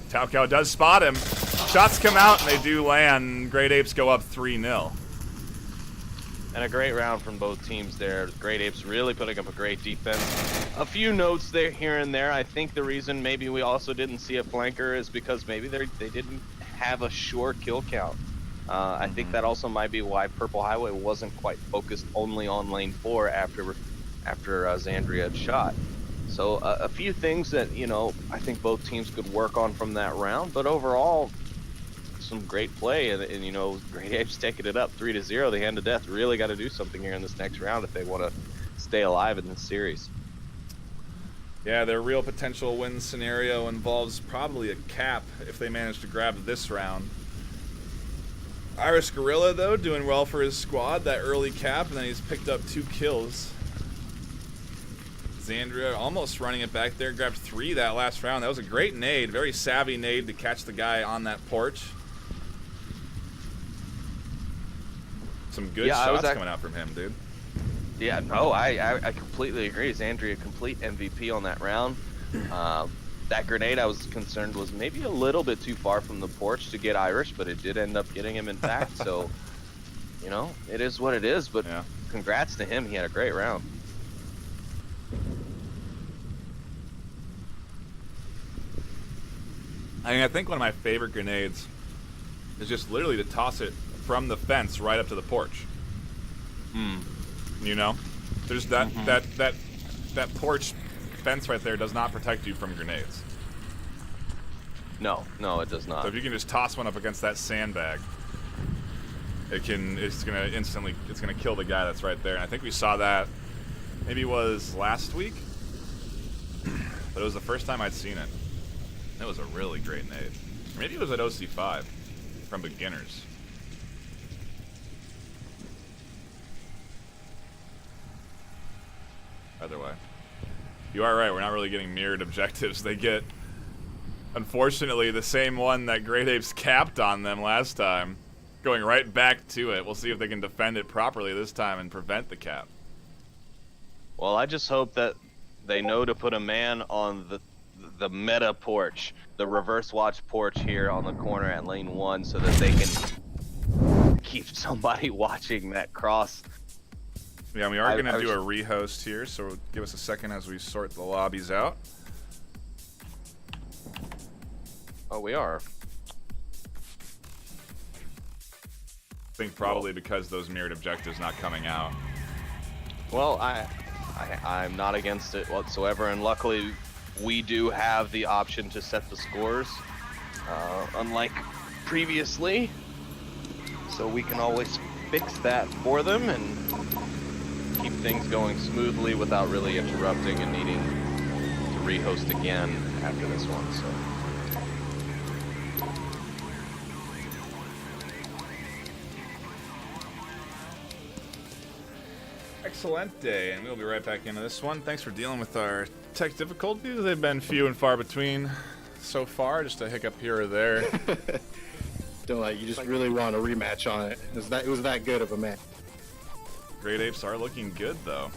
Taokao does spot him. Shots come out and they do land. Great Apes go up 3-0. And a great round from both teams there. Great Apes really putting up a great defense. A few notes there here and there. I think the reason maybe we also didn't see a flanker is because maybe they didn't have a sure kill count. I think that also might be why Purple Highway wasn't quite focused only on lane 4 after Xandria had shot. So a few things that, you know, I think both teams could work on from that round, but overall, some great play, and you know, Great Apes taking it up 3-0. The Hand of Death really got to do something here in this next round if they want to stay alive in this series. Yeah, their real potential win scenario involves probably a cap if they manage to grab this round. Irish Gorilla, though, doing well for his squad, that early cap, and then he's picked up 2 kills. Xandria almost running it back there, grabbed 3 that last round. That was a great nade, very savvy nade to catch the guy on that porch. Some good shots coming out from him, dude. Yeah, no, I completely agree. Xandria complete MVP on that round. That grenade, I was concerned, was maybe a little bit too far from the porch to get Irish, but it did end up getting him intact. So, you know, it is what it is, but yeah, congrats to him. He had a great round. I mean, I think one of my favorite grenades is just literally to toss it from the fence right up to the porch. You know, there's that that porch fence right there does not protect you from grenades. No, it does not. So if you can just toss one up against that sandbag, it's gonna kill the guy that's right there. And I think we saw that maybe it was last week, but it was the first time I'd seen it. It was a really great nade. Maybe it was at OC5 from beginners. Either way. You are right, we're not really getting mirrored objectives. They get, unfortunately, the same one that Great Apes capped on them last time. Going right back to it. We'll see if they can defend it properly this time and prevent the cap. Well, I just hope that they know to put a man on the meta porch, the reverse watch porch here on the corner at lane 1, so that they can keep somebody watching that cross. Yeah, we are going to do a rehost here, so give us a second as we sort the lobbies out. Oh, we are. I think probably because those mirrored objectives not coming out. Well, I'm not against it whatsoever, and luckily we do have the option to set the scores, unlike previously. So we can always fix that for them, and keep things going smoothly without really interrupting and needing to rehost again after this one. So. Excellent day, and we'll be right back into this one. Thanks for dealing with our tech difficulties. They've been few and far between so far, just a hiccup here or there. Don't like, you just really want a rematch on it. It was that good of a match. Great Apes are looking good, though.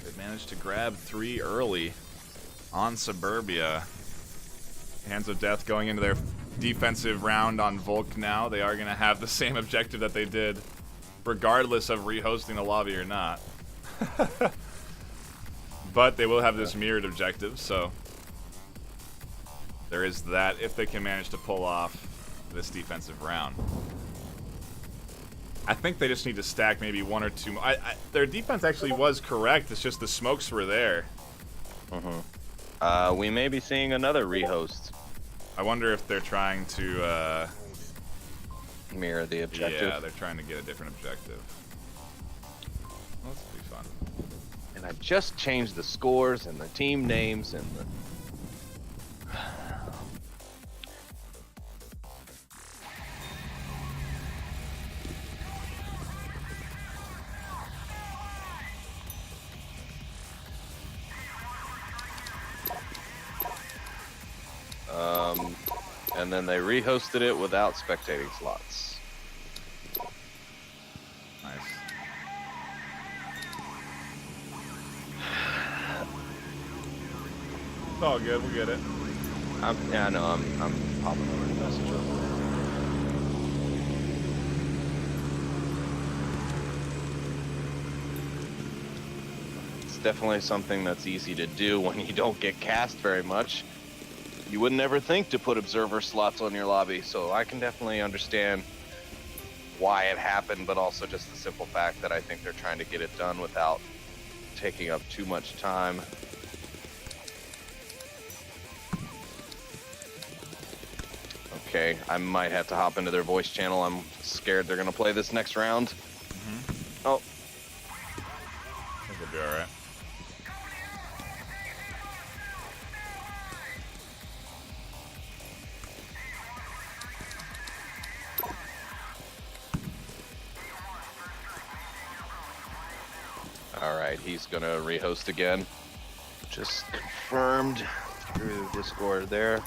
They've managed to grab 3 early on Suburbia. Hands of Death going into their defensive round on Volk now. They are going to have the same objective that they did, regardless of rehosting the lobby or not. But they will have this mirrored objective, so there is that if they can manage to pull off this defensive round. I think they just need to stack maybe 1 or 2 more. Their defense actually was correct, it's just the smokes were there. We may be seeing another rehost. I wonder if they're trying to mirror the objective. Yeah, they're trying to get a different objective. Well, this will be fun. And I just changed the scores and the team names and the... and then they rehosted it without spectating slots. Nice. It's all good, we'll get it. Yeah, I know, I'm popping over the message real quick. It's definitely something that's easy to do when you don't get cast very much. You wouldn't ever think to put observer slots on your lobby, so I can definitely understand why it happened, but also just the simple fact that I think they're trying to get it done without taking up too much time. Okay, I might have to hop into their voice channel. I'm scared they're gonna play this next round. Oh. I think we'll be alright. Alright, he's gonna rehost again. Just confirmed through Discord there.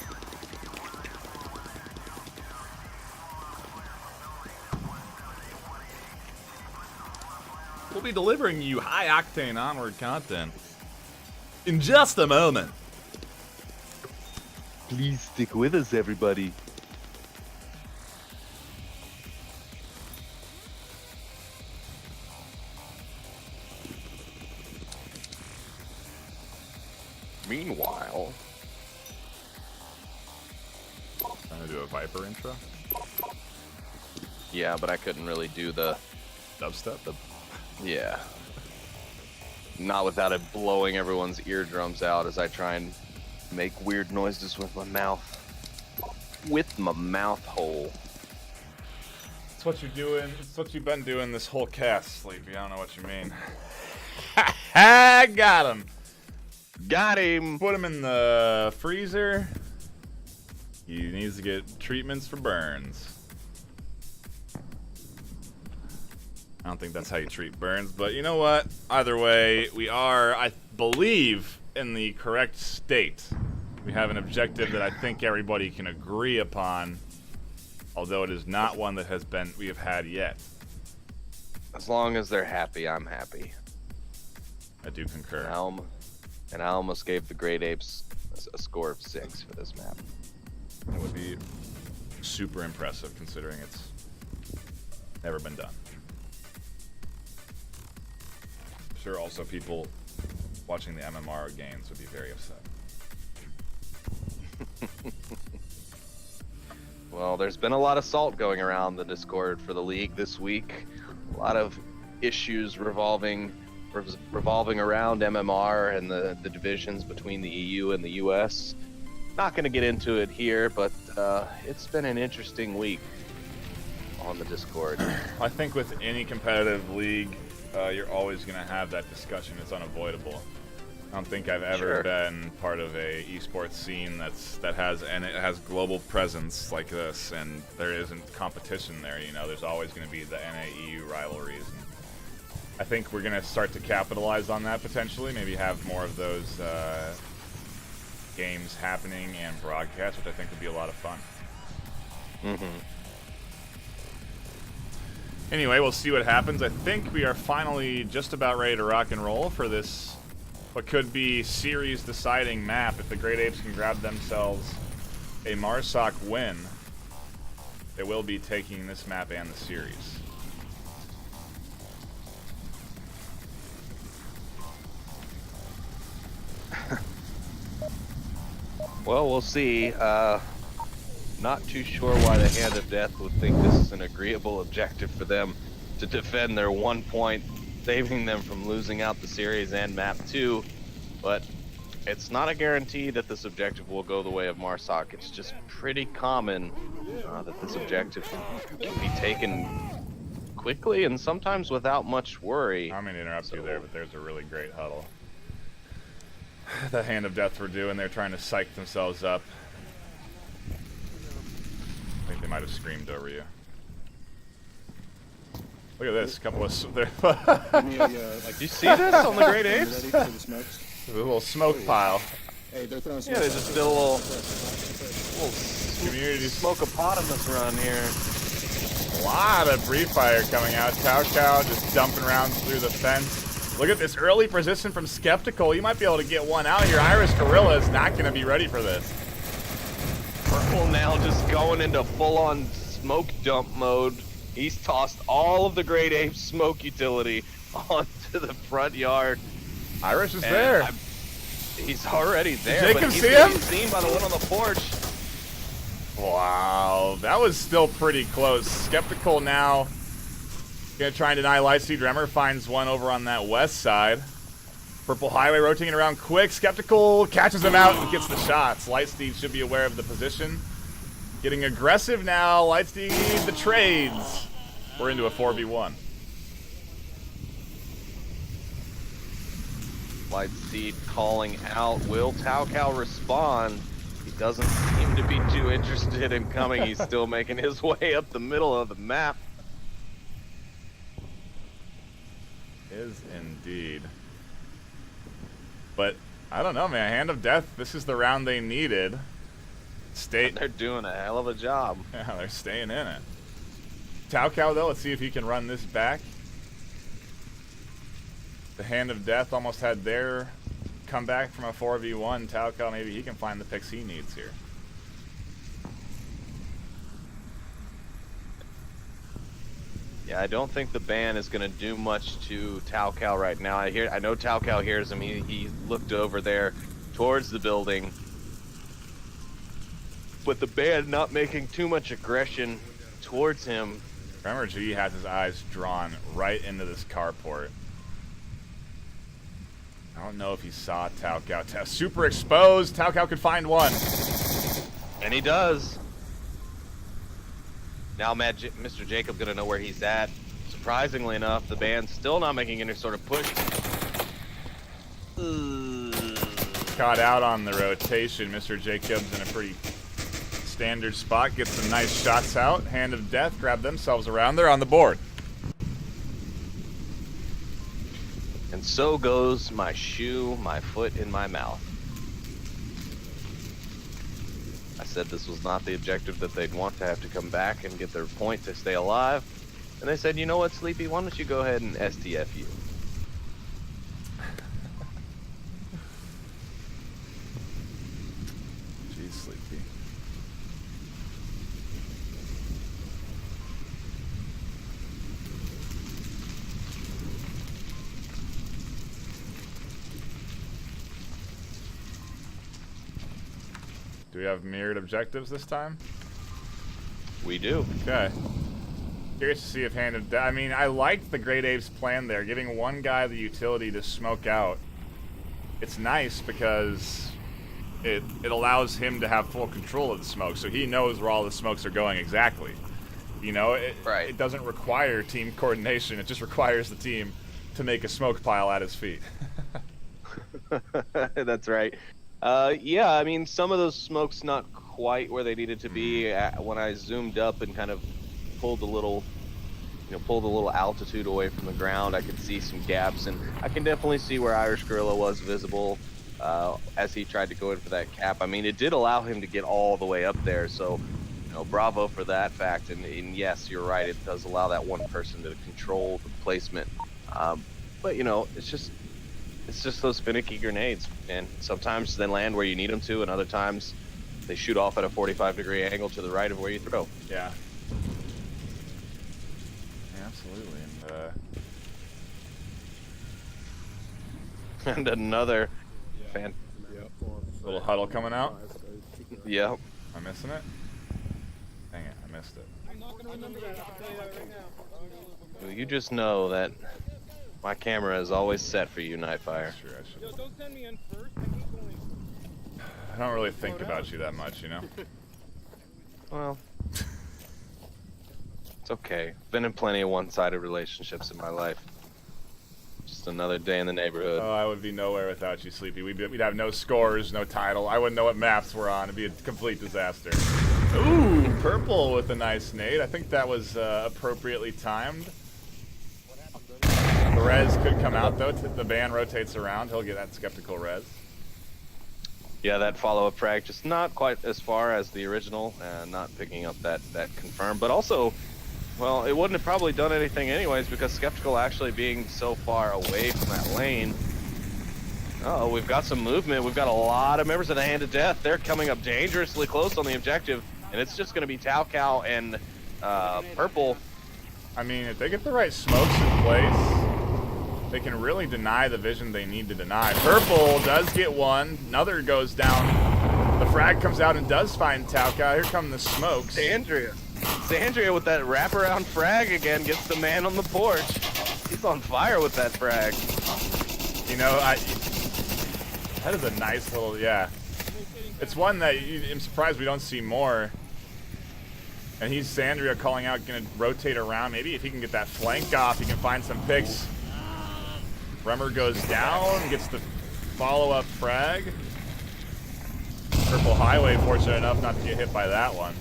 We'll be delivering you high-octane Onward content in just a moment. Please stick with us, everybody. Meanwhile, Trying to do a Viper intro? yeah, but I couldn't really do the Dubstep? yeah. Not without it blowing everyone's eardrums out as I try and make weird noises with my mouth. With my mouth hole. It's what you're doing. It's what you've been doing this whole cast, Sleepy. I don't know what you mean. Ha! Got him. Got him! Put him in the freezer. He needs to get treatments for burns. I don't think that's how you treat burns, but you know what? Either way, we are, I believe, in the correct state. We have an objective that I think everybody can agree upon, although it is not one that we have had yet. As long as they're happy, I'm happy. I do concur. And I almost gave the Great Apes a score of 6 for this map. That would be super impressive considering it's never been done. I'm sure also people watching the MMR games would be very upset. Well, there's been a lot of salt going around the Discord for the league this week. A lot of issues revolving around MMR and the divisions between the EU and the US. Not going to get into it here, but it's been an interesting week on the Discord. I think with any competitive league, you're always going to have that discussion. It's unavoidable. I don't think I've ever been part of a esports scene that has global presence like this, and there isn't competition there. You know, there's always going to be the NA-EU rivalries. And I think we're going to start to capitalize on that potentially. Maybe have more of those games happening and broadcast, which I think would be a lot of fun. Anyway, we'll see what happens. I think we are finally just about ready to rock and roll for this, what could be series-deciding map. If the Great Apes can grab themselves a Marsoc win, they will be taking this map and the series. Well, we'll see. Not too sure why the Hand of Death would think this is an agreeable objective for them to defend their 1 point, saving them from losing out the series and map 2, but it's not a guarantee that this objective will go the way of Marsoc. It's just pretty common that this objective can be taken quickly and sometimes without much worry. I'm going to interrupt you there, but there's a really great huddle. The Hand of Death were doing, they're trying to psych themselves up. I think they might have screamed over you. Look at this, couple of... Give me a, Do you see this on the Great Apes? ready for the smokes? There's a little smoke pile. Hey, they're throwing Yeah, they just did a little Community smoke-opotamus run here. A lot of Free Fire coming out. Cow just dumping rounds through the fence. Look at this early position from Skeptical. You might be able to get one out here. Irish Gorilla is not going to be ready for this. Purple now just going into full-on smoke dump mode. He's tossed all of the Great Apes smoke utility onto the front yard. Irish is there. He's already there. Jacob but he's see gonna him? be seen by the one on the porch. Wow, that was still pretty close. Skeptical now gonna try and deny Lightspeed. Remmer finds one over on that west side. Purple Highway rotating around quick. Skeptical catches him out and gets the shots. Lightspeed should be aware of the position. Getting aggressive now. Lightspeed the trades. We're into a 4v1. Lightspeed calling out. Will Taucow respond? He doesn't seem to be too interested in coming. He's still making his way up the middle of the map. Is indeed. But I don't know, man. Hand of Death, this is the round they needed. They're doing a hell of a job. Yeah, they're staying in it. Taucow, though, let's see if he can run this back. The Hand of Death almost had their comeback from a 4v1. Taucow, maybe he can find the picks he needs here. Yeah, I don't think the ban is going to do much to Taucow right now. I know Taucow hears him. He looked over there towards the building. But the ban not making too much aggression towards him. Remember, G has his eyes drawn right into this carport. I don't know if he saw Taucow. Super exposed. Taucow could find one. And he does. Now Mr. Jacob gonna know where he's at. Surprisingly enough, the band's still not making any sort of push. Caught out on the rotation. Mr. Jacobs in a pretty standard spot. Gets some nice shots out. Hand of Death grab themselves around. They're on the board. And so goes my shoe, my foot in my mouth. I said this was not the objective that they'd want to have to come back and get their point to stay alive. And they said, you know what, Sleepy, why don't you go ahead and STFU? Jeez, Sleepy. Do we have mirrored objectives this time? We do. Okay. Curious to see if Hand of Death... I mean, I liked the Great Apes plan there, giving one guy the utility to smoke out. It's nice because it allows him to have full control of the smoke, so he knows where all the smokes are going exactly. You know, it doesn't require team coordination. It just requires the team to make a smoke pile at his feet. That's right. Yeah, I mean, some of those smokes not quite where they needed to be. When I zoomed up and kind of pulled a little, pulled a little altitude away from the ground, I could see some gaps, and I can definitely see where Irish Gorilla was visible as he tried to go in for that cap. I mean, it did allow him to get all the way up there, so bravo for that fact. And yes, you're right, it does allow that one person to control the placement. But it's just those finicky grenades, and sometimes they land where you need them to, and other times they shoot off at a 45-degree angle to the right of where you throw. Yeah. Absolutely. And another little huddle coming out. Yep. Am I missing it? Dang it, I missed it. I'm not gonna remember that. I'll tell you that right now. You just know that my camera is always set for you, Nightfire. Sure, I should. Yo, don't send me in first. I keep going. I don't really think about you that much, Well, it's okay. Been in plenty of one-sided relationships in my life. Just another day in the neighborhood. Oh, I would be nowhere without you, Sleepy. We'd have no scores, no title. I wouldn't know what maps we're on. It'd be a complete disaster. Ooh, purple with a nice nade. I think that was appropriately timed. The res could come out, though. The ban rotates around. He'll get that skeptical res. Yeah, that follow-up frag just not quite as far as the original, not picking up that confirm. But also, well, it wouldn't have probably done anything anyways because Skeptical actually being so far away from that lane. Uh-oh, we've got some movement. We've got a lot of members of the Hand of Death. They're coming up dangerously close on the objective, and it's just going to be Tau Cow and Purple. I mean, if they get the right smokes in place, they can really deny the vision they need to deny. Purple does get one. Another goes down. The frag comes out and does find Tau Cow. Here come the smokes. Sandria with that wraparound frag again gets the man on the porch. He's on fire with that frag. That is a nice little, yeah. It's one that I'm surprised we don't see more. And he's Sandria calling out, gonna rotate around. Maybe if he can get that flank off, he can find some picks. Bremer goes down, gets the follow-up frag. Purple Highway fortunate enough not to get hit by that one.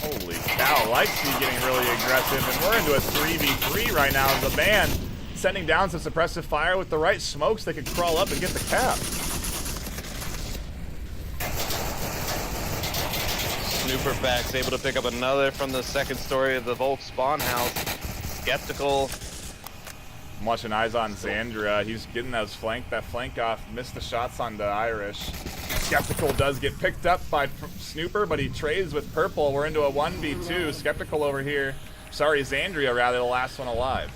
Holy cow, Lightspeed getting really aggressive, and we're into a 3v3 right now. The band sending down some suppressive fire with the right smokes. They could crawl up and get the cap. Snooperfax able to pick up another from the second story of the Volk spawn house. Skeptical. I'm watching eyes on Xandria. He's getting that flank off. Missed the shots onto Irish. Skeptical does get picked up by Snooper, but he trades with Purple. We're into a 1v2. Skeptical over here. Sorry, Xandria, rather, the last one alive.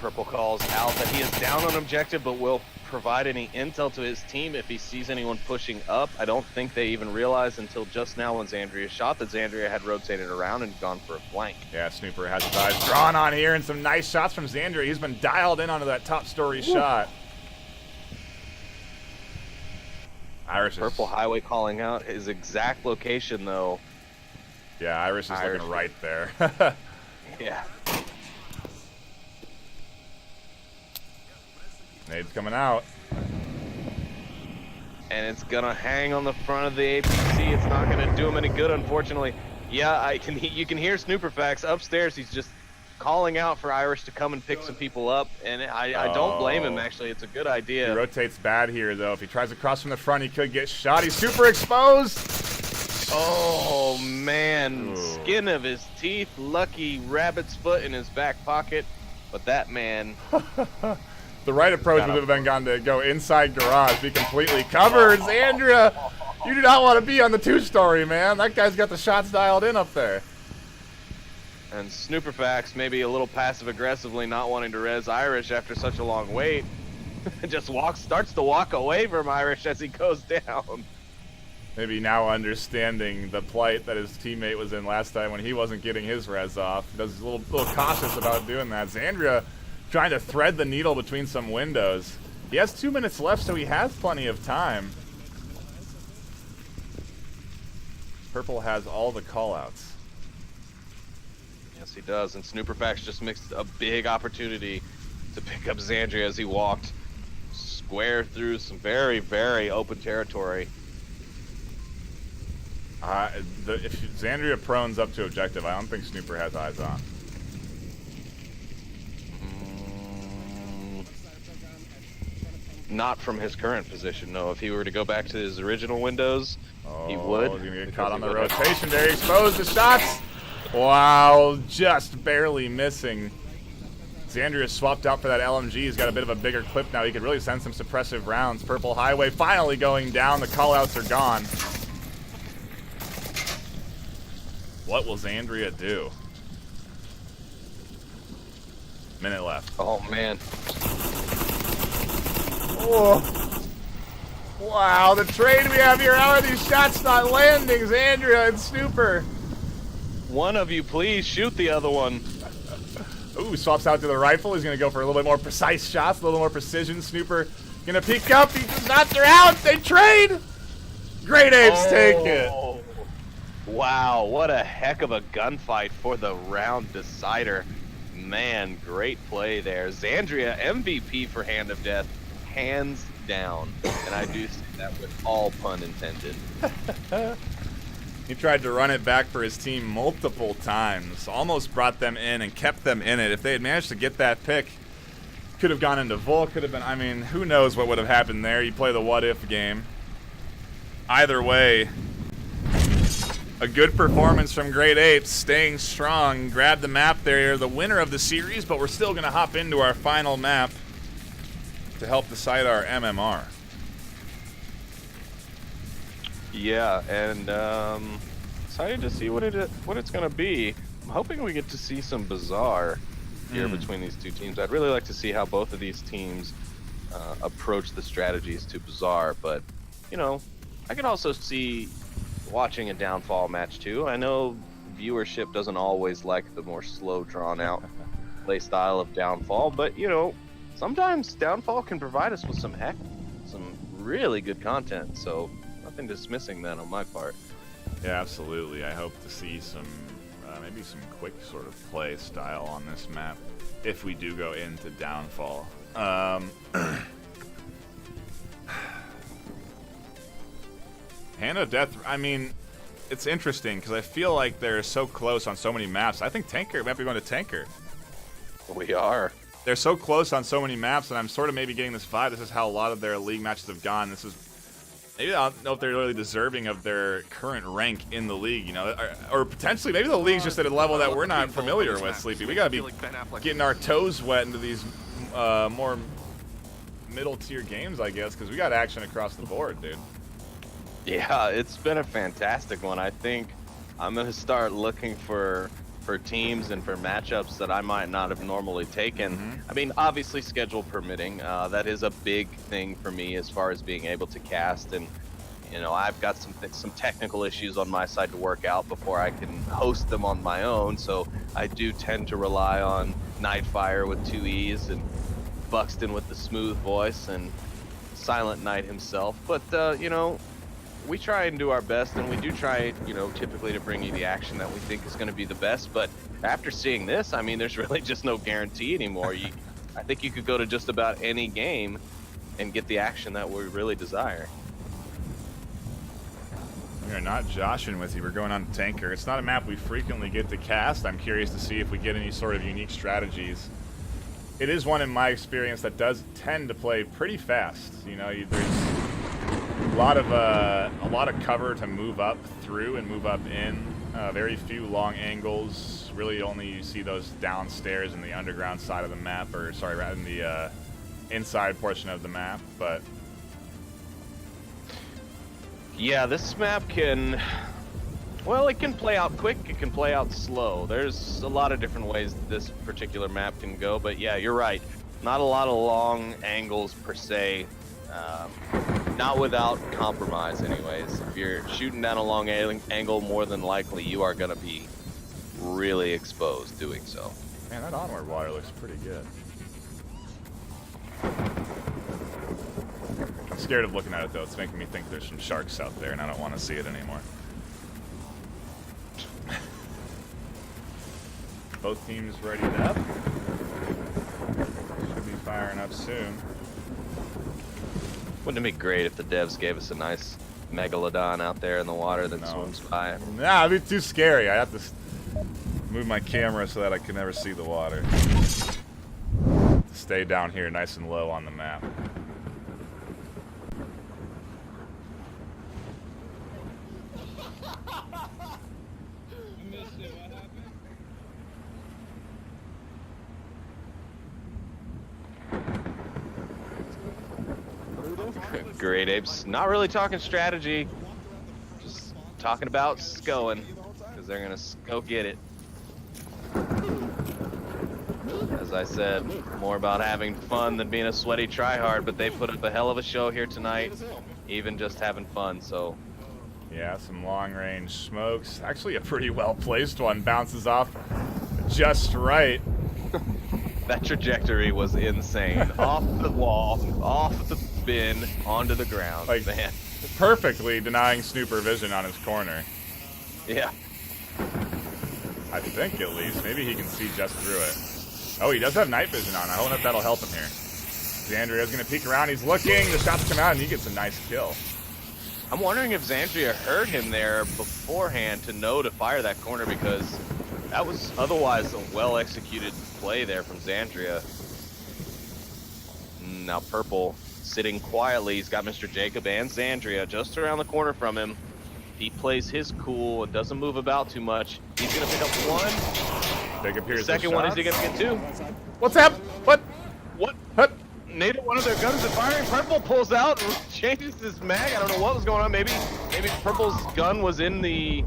Purple calls out that he is down on objective, but will provide any intel to his team if he sees anyone pushing up. I don't think they even realized until just now when Xandria shot that Xandria had rotated around and gone for a flank. Yeah, Snooper has his eyes drawn on here, and some nice shots from Xandria. He's been dialed in onto that top story shot. Irish Purple Highway calling out his exact location, though. Yeah, Irish is looking right there. Yeah. Nade's coming out. And it's gonna hang on the front of the APC. It's not gonna do him any good, unfortunately. Yeah, you can hear Snooperfax upstairs. He's just calling out for Irish to come and pick some people up, and I don't blame him, actually. It's a good idea. He rotates bad here, though. If he tries to cross from the front, he could get shot. He's super exposed. Oh, man. Ooh. Skin of his teeth. Lucky rabbit's foot in his back pocket. But that man... The right approach would have been to go inside garage, be completely covered. Xandria, you do not want to be on the two-story, man. That guy's got the shots dialed in up there. And Snooperfax, maybe a little passive-aggressively not wanting to res Irish after such a long wait, just starts to walk away from Irish as he goes down. Maybe now understanding the plight that his teammate was in last time when he wasn't getting his res off. Does a little cautious about doing that. Xandria trying to thread the needle between some windows. He has 2 minutes left, so he has plenty of time. Purple has all the callouts. Yes, he does. And Snooperfax just missed a big opportunity to pick up Xandria as he walked square through some very, very open territory. If Xandria prones up to objective, I don't think Snooper has eyes on. Not from his current position, no. If he were to go back to his original windows, he would. He's gonna get caught on the rotation. There, he exposed the shots. Wow, just barely missing. Xandria swapped out for that LMG. He's got a bit of a bigger clip now. He could really send some suppressive rounds. Purple Highway finally going down. The callouts are gone. What will Xandria do? Minute left. Oh, man. Oh. Wow, the trade we have here. How are these shots not landing? Xandria and Snooper. One of you, please shoot the other one. Ooh, swaps out to the rifle. He's going to go for a little bit more precise shots, a little more precision. Snooper going to peek up. He does not. They're out. They trade. Great Apes take it. Wow, what a heck of a gunfight for the round decider. Man, great play there. Xandria, MVP for Hand of Death, hands down. And I do say that with all pun intended. He tried to run it back for his team multiple times. Almost brought them in and kept them in it. If they had managed to get that pick, could have gone into Vol, could have been, I mean, who knows what would have happened there. You play the what-if game. Either way, a good performance from Great Apes, staying strong. Grab the map there, the winner of the series, but we're still going to hop into our final map to help decide our MMR. Yeah, and excited to see what it's gonna be. I'm hoping we get to see some Bazaar here between these two teams. I'd really like to see how both of these teams approach the strategies to Bazaar, but you know, I can also see watching a Downfall match too. I know viewership doesn't always like the more slow, drawn out play style of Downfall, but you know, sometimes Downfall can provide us with some really good content. So nothing dismissing that on my part. Yeah, absolutely. I hope to see some, maybe some quick sort of play style on this map if we do go into Downfall. Hand of Death, I mean, it's interesting because I feel like they're so close on so many maps. I think Tanker might be going to Tanker. We are. They're so close on so many maps, and I'm sort of maybe getting this vibe. This is how a lot of their league matches have gone. This is maybe I don't know if they're really deserving of their current rank in the league, you know, or potentially maybe the league's just at a level that we're not familiar with, Sleepy. We gotta be getting our toes wet into these more middle tier games, I guess, because we got action across the board, dude. Yeah, it's been a fantastic one. I think I'm gonna start looking for teams and for matchups that I might not have normally taken. I mean, obviously schedule permitting, that is a big thing for me as far as being able to cast, and you know, I've got some technical issues on my side to work out before I can host them on my own, so I do tend to rely on NightFiree with 2 E's and Buxton with the smooth voice and Silent Knight himself, but you know, we try and do our best, and we do try, you know, typically to bring you the action that we think is going to be the best. But after seeing this, I mean, there's really just no guarantee anymore. I think you could go to just about any game and get the action that we really desire. We are not joshing with you. We're going on Tanker. It's not a map we frequently get to cast. I'm curious to see if we get any sort of unique strategies. It is one, in my experience, that does tend to play pretty fast. You know, there's a lot of cover to move up through and move up in. Very few long angles. Really, only you see those downstairs in the underground side of the map, or sorry, rather in the inside portion of the map. But yeah, this map can, well, it can play out quick. It can play out slow. There's a lot of different ways this particular map can go. But yeah, you're right. Not a lot of long angles per se. Not without compromise, anyways. If you're shooting down a long angle, more than likely you are going to be really exposed doing so. Man, that Onward water looks pretty good. I'm scared of looking at it, though. It's making me think there's some sharks out there, and I don't want to see it anymore. Both teams readied up. Should be firing up soon. Wouldn't it be great if the devs gave us a nice megalodon out there in the water that swims by? Nah, it'd be too scary. I have to move my camera so that I can never see the water. Stay down here nice and low on the map. Great Apes, not really talking strategy, just talking about going, because they're gonna go get it. As I said, more about having fun than being a sweaty tryhard, but they put up a hell of a show here tonight, even just having fun, so. Yeah, some long-range smokes. Actually, a pretty well-placed one. Bounces off just right. That trajectory was insane. Off the wall, off the bin, onto the ground, like, man. Perfectly denying snooper vision on his corner. Yeah. I think, at least. Maybe he can see just through it. Oh, he does have night vision on. I don't know if that'll help him here. Xandria's going to peek around. He's looking. The shots come out, and he gets a nice kill. I'm wondering if Xandria heard him there beforehand to know to fire that corner, because that was otherwise a well-executed play there from Xandria. Now Purple sitting quietly. He's got Mr. Jacob and Xandria just around the corner from him. He plays his cool and doesn't move about too much. He's going to pick up one. Jacob hears the second one, is he going to get two? What's up? What? What? What? Neither one of their guns are firing. Purple pulls out and changes his mag. I don't know what was going on. Maybe Purple's gun was in the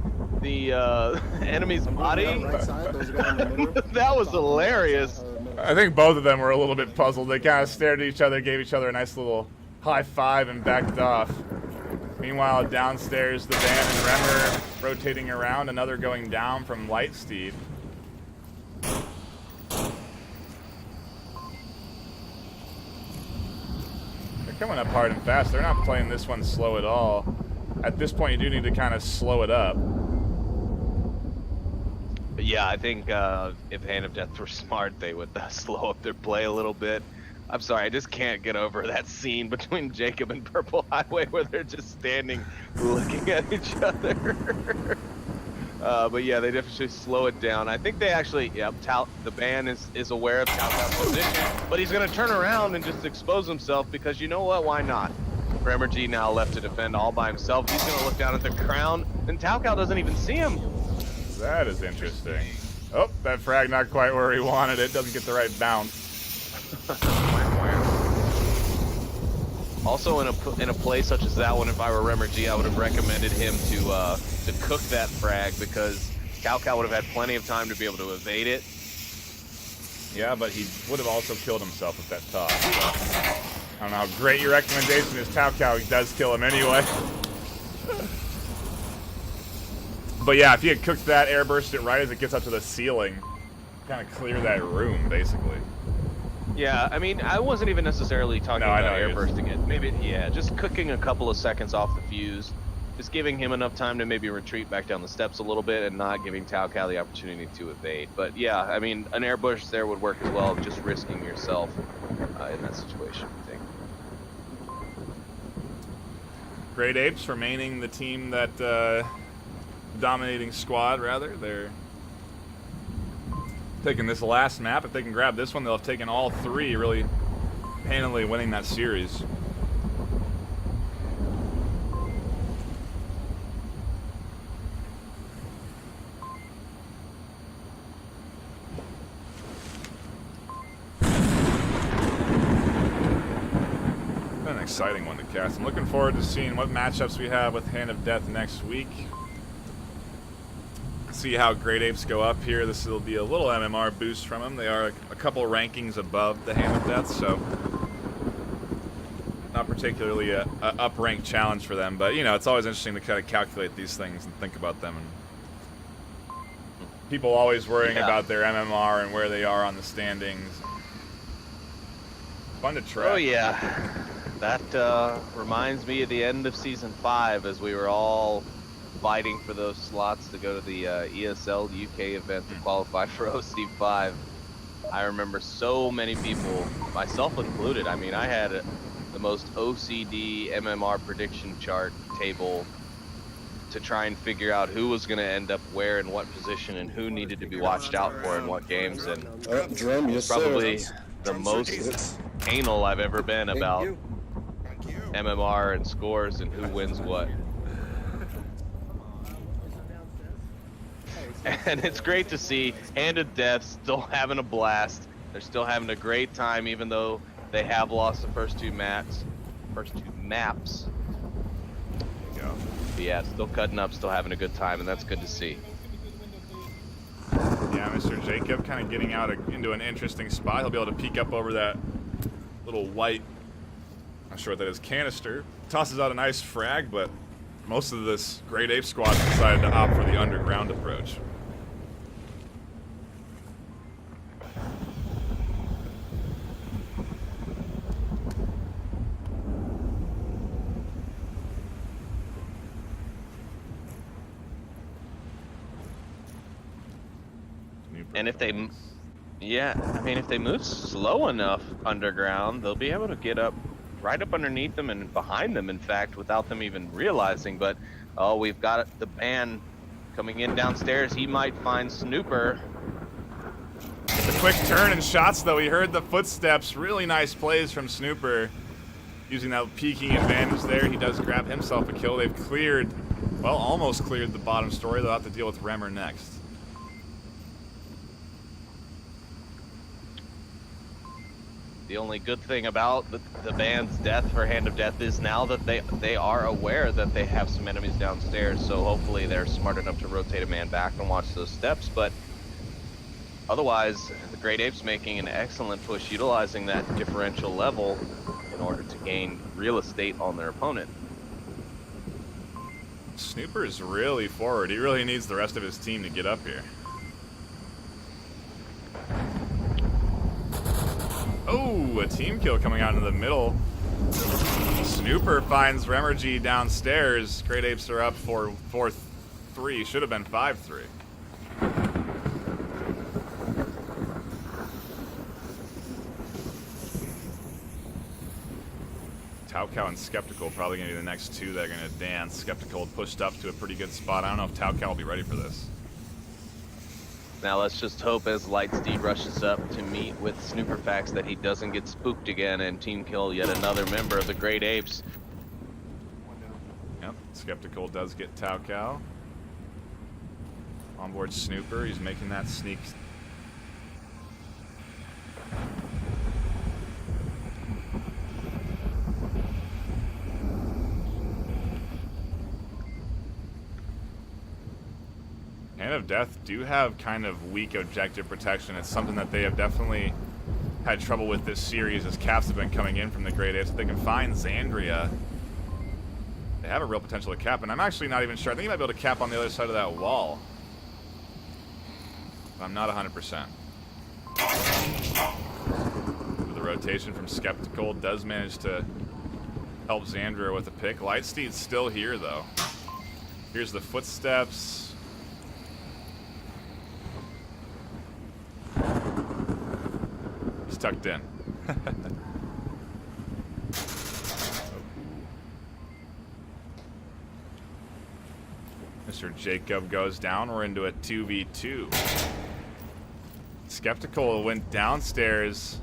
enemy's body. That was hilarious. I think both of them were a little bit puzzled. They kind of stared at each other, gave each other a nice little high five, and backed off. Meanwhile, downstairs, the Van and Remmer rotating around, another going down from Lightsteed. They're coming up hard and fast. They're not playing this one slow at all. At this point, you do need to kind of slow it up. But yeah, I think if Hand of Death were smart, they would slow up their play a little bit. I'm sorry, I just can't get over that scene between Jacob and Purple Highway where they're just standing looking at each other. But yeah, they definitely slow it down. I think they actually, yeah, the ban is aware of Talcal's position, but he's going to turn around and just expose himself because you know what, why not? Bremer G now left to defend all by himself. He's going to look down at the crown, and Talcal doesn't even see him. That is interesting. Oh, that frag not quite where he wanted it. Doesn't get the right bounce. Also, in a play such as that one, if I were Bremer G, I would have recommended him to cook that frag because Talcal would have had plenty of time to be able to evade it. Yeah, but he would have also killed himself with that toss. I don't know how great your recommendation is. Talcal does kill him anyway. But yeah, if he had cooked that, airburst it right as it gets up to the ceiling, kind of clear that room, basically. Yeah, I mean, I wasn't even necessarily talking about airbursting it. Maybe, yeah, just cooking a couple of seconds off the fuse, just giving him enough time to maybe retreat back down the steps a little bit and not giving Talcal the opportunity to evade. But yeah, I mean, an airburst there would work as well, just risking yourself in that situation, I think. Great Apes remaining the team that, dominating squad, rather. They're taking this last map. If they can grab this one, they'll have taken all three, really handily winning that series. Been an exciting one to cast. I'm looking forward to seeing what matchups we have with Hand of Death next week. See how Great Apes go up here. This will be a little MMR boost from them. They are a couple rankings above the Hand of Death, so not particularly a up-ranked challenge for them. But, you know, it's always interesting to kind of calculate these things and think about them. And people always worrying about their MMR and where they are on the standings. Fun to track. Oh, yeah. That reminds me of the end of Season 5 as we were all fighting for those slots to go to the ESL UK event to qualify for OC5. I remember so many people, myself included. I mean, I had the most OCD MMR prediction chart table to try and figure out who was going to end up where in what position and who needed to be watched out for in what games. And Drum, yes, probably sir. the most anal I've ever been about MMR and scores and who wins what. And it's great to see Hand of Death still having a blast. They're still having a great time, even though they have lost the first two maps. There you go. But yeah, still cutting up, still having a good time, and that's good to see. Yeah, Mr. Jacob kind of getting out into an interesting spot. He'll be able to peek up over that little white, not sure what that is, canister. Tosses out a nice frag, but most of this Great Ape squad decided to opt for the underground approach. And if they, yeah, I mean, if they move slow enough underground, they'll be able to get up, right up underneath them and behind them, in fact, without them even realizing. But, oh, we've got the ban coming in downstairs. He might find Snooper. The quick turn and shots, though. He heard the footsteps. Really nice plays from Snooper. Using that peeking advantage there, he does grab himself a kill. They've cleared, well, almost cleared the bottom story. They'll have to deal with Remmer next. The only good thing about the band's death for Hand of Death is now that they are aware that they have some enemies downstairs, so hopefully they're smart enough to rotate a man back and watch those steps. But otherwise, the Great Apes making an excellent push, utilizing that differential level in order to gain real estate on their opponent. Snooper's really forward. He really needs the rest of his team to get up here. Oh, a team kill coming out into the middle. Snooper finds Remergy downstairs. Great Apes are up for 4-3. Should have been 5-3. Taocow and Skeptical probably going to be the next two that are going to dance. Skeptical pushed up to a pretty good spot. I don't know if Taocow will be ready for this. Now let's just hope as Lightspeed rushes up to meet with Snooperfax that he doesn't get spooked again and team kill yet another member of the Great Apes. Yep, Skeptical does get Taocow. Onboard Snooper, he's making that sneak. Hand of Death do have kind of weak objective protection. It's something that they have definitely had trouble with this series as caps have been coming in from the Great Apes. If they can find Xandria, they have a real potential to cap, and I'm actually not even sure. I think he might be able to cap on the other side of that wall. I'm not 100%. The rotation from Skeptical does manage to help Xandria with a pick. Lightsteed's still here, though. Here's the footsteps. He's tucked in. Mr. Jacob goes down. We're into a 2v2. Skeptical went downstairs.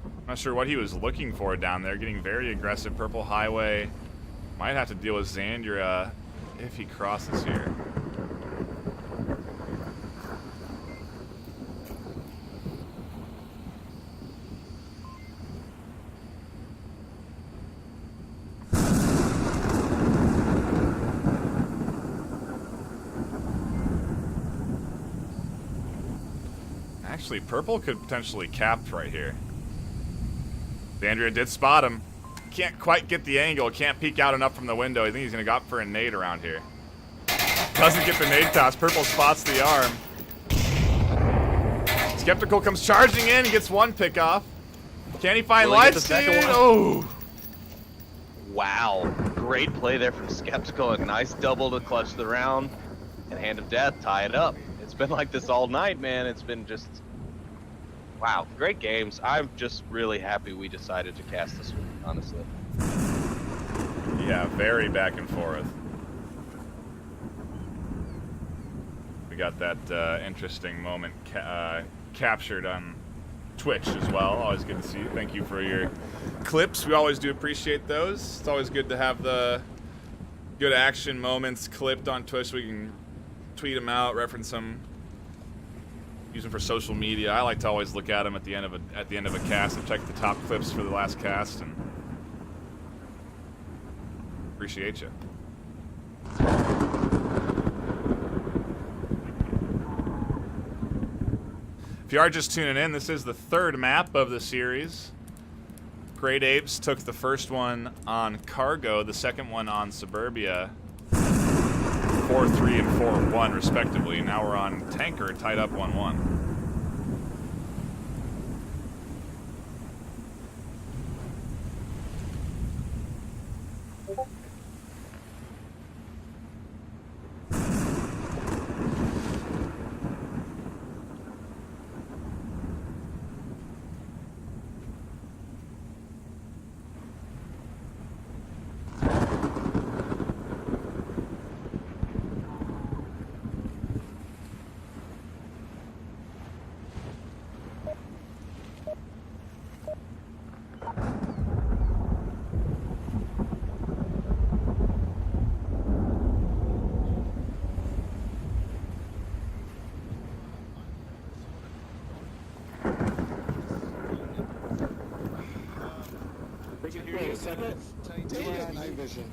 I'm not sure what he was looking for down there. Getting very aggressive. Purple Highway. Might have to deal with Xandria if he crosses here. Actually, Purple could potentially cap right here. Xandria did spot him. Can't quite get the angle. Can't peek out enough from the window. I think he's going to go up for a nade around here. Doesn't get the nade toss. Purple spots the arm. Skeptical comes charging in. He gets one pick off. Can he find Lightspeed? Oh! Wow. great play there from Skeptical. A nice double to clutch the round. And Hand of Death, tie it up. It's been like this all night, man. It's been just... Wow, great games. I'm just really happy we decided to cast this one, honestly. Yeah, very back and forth. We got that interesting moment captured on Twitch as well. Always good to see you. Thank you for your clips. We always do appreciate those. It's always good to have the good action moments clipped on Twitch so we can tweet them out, reference them, use them for social media. I like to always look at them at the end of a cast and check the top clips for the last cast, and appreciate you. If you are just tuning in, this is the third map of the series. Great Apes took the first one on Cargo, the second one on Suburbia. 4-3 and 4-1 respectively. Now we're on Tanker, tied up 1-1.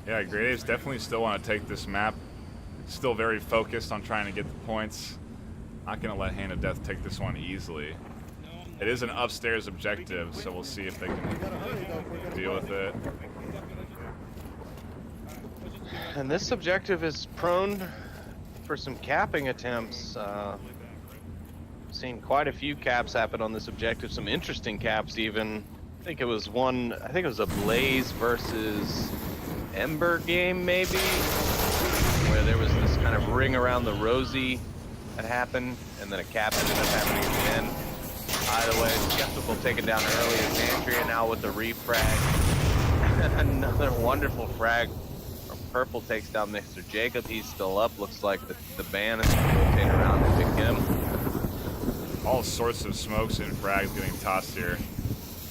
Yeah, Great Apes definitely still want to take this map. Still very focused on trying to get the points. Not going to let Hand of Death take this one easily. It is an upstairs objective, so we'll see if they can deal with it. And this objective is prone for some capping attempts. Seen quite a few caps happen on this objective, some interesting caps even. I think it was a Blaze versus Ember game maybe, where there was this kind of ring around the Rosie that happened, and then a cap ended up happening at the end. Either way, Skeptical taken down early as Andrea now with the refrag. Another wonderful frag. Purple takes down Mr. Jacob. He's still up. Looks like the ban is going to rotate around to pick him. All sorts of smokes and frags getting tossed here.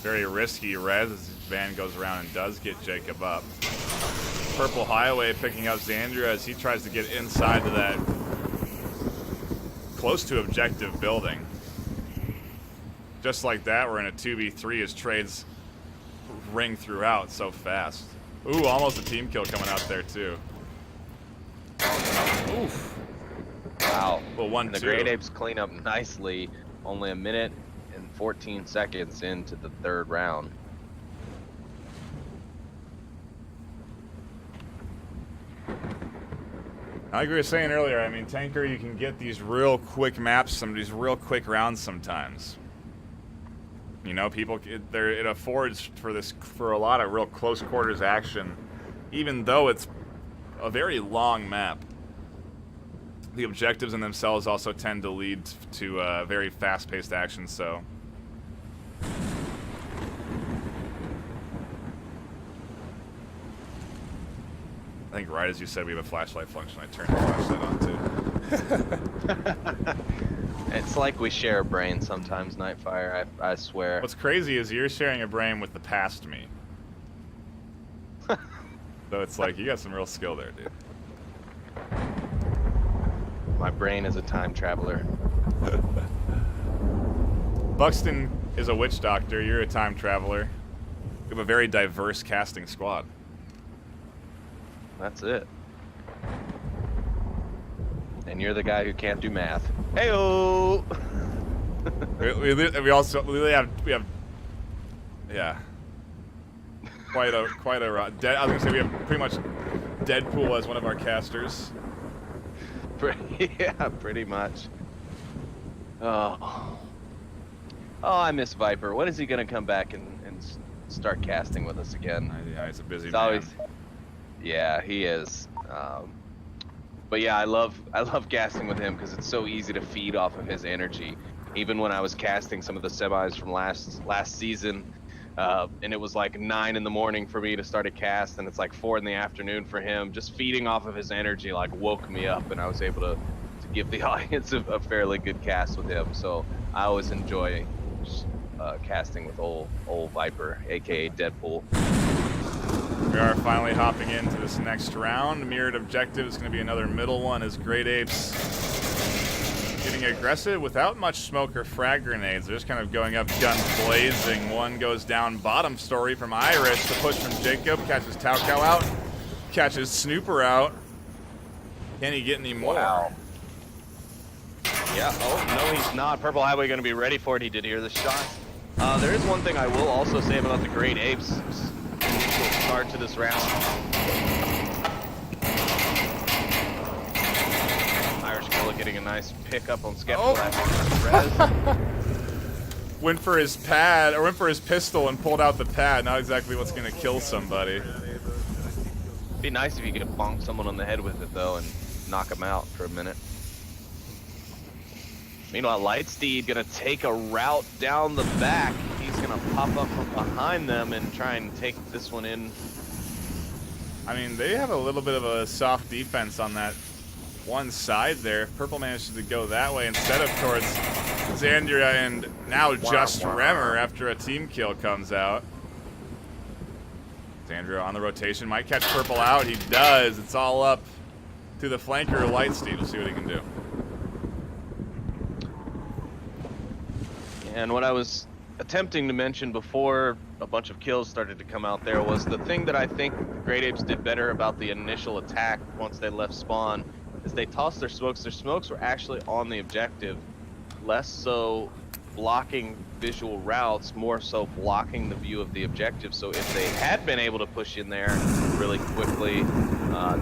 Very risky res as his van goes around and does get Jacob up. Purple Highway picking up Xandria as he tries to get inside to that close to objective building. Just like that, we're in a 2v3 as trades ring throughout so fast. Ooh, almost a team kill coming out there too. Oof. Wow. Well, 1-2. And the Great Apes clean up nicely. Only a minute and 14 seconds into the third round. Like we were saying earlier, I mean, Tanker, you can get these real quick maps, some of these real quick rounds sometimes. You know, it affords for a lot of real close quarters action, even though it's a very long map. The objectives in themselves also tend to lead to very fast-paced action, so. I think right as you said we have a flashlight function, I turned the flashlight on too. It's like we share a brain sometimes, NightFiree, I swear. What's crazy is you're sharing a brain with the past me. So it's like, you got some real skill there, dude. My brain is a time traveler. Buxton is a witch doctor, you're a time traveler. We have a very diverse casting squad. That's it. And you're the guy who can't do math. Heyo! we have yeah. Quite a I was gonna say we have pretty much Deadpool as one of our casters. Yeah, pretty much. Oh, I miss Viper. When is he gonna come back and start casting with us again? Yeah, he's a busy He's man. always Yeah, he is. But yeah, I love casting with him because it's so easy to feed off of his energy. Even when I was casting some of the semis from last season, and it was like 9 in the morning for me to start a cast, and it's like 4 in the afternoon for him. Just feeding off of his energy like woke me up, and I was able to give the audience a fairly good cast with him. So I always enjoy just, casting with old Viper, aka Deadpool. We are finally hopping into this next round. Mirrored objective is going to be another middle one as Great Apes getting aggressive without much smoke or frag grenades. They're just kind of going up guns blazing. One goes down bottom story from Irish. The push from Jacob catches Taucow out, catches Snooper out. Can he get any more? Wow. Yeah, oh, no he's not. Purple Highway going to be ready for it. He did hear the shot. There is one thing I will also say about the Great Apes. Start to this round. Irish Gorilla getting a nice pickup on Skeptical. Went for his pad, or went for his pistol and pulled out the pad. Not exactly what's going to kill somebody. Be nice if you could bonk someone on the head with it though and knock him out for a minute. Meanwhile, Lightsteed gonna take a route down the back. He's gonna pop up from behind them and try and take this one in. I mean, they have a little bit of a soft defense on that one side there. Purple manages to go that way instead of towards Xandria and now just Remmer after a team kill comes out. Xandria on the rotation, might catch Purple out. He does. It's all up to the flanker Lightsteed. We'll see what he can do. And what I was attempting to mention before a bunch of kills started to come out there was the thing that I think Great Apes did better about the initial attack once they left spawn is they tossed their smokes. Their smokes were actually on the objective, less so blocking visual routes, more so blocking the view of the objective. So if they had been able to push in there really quickly,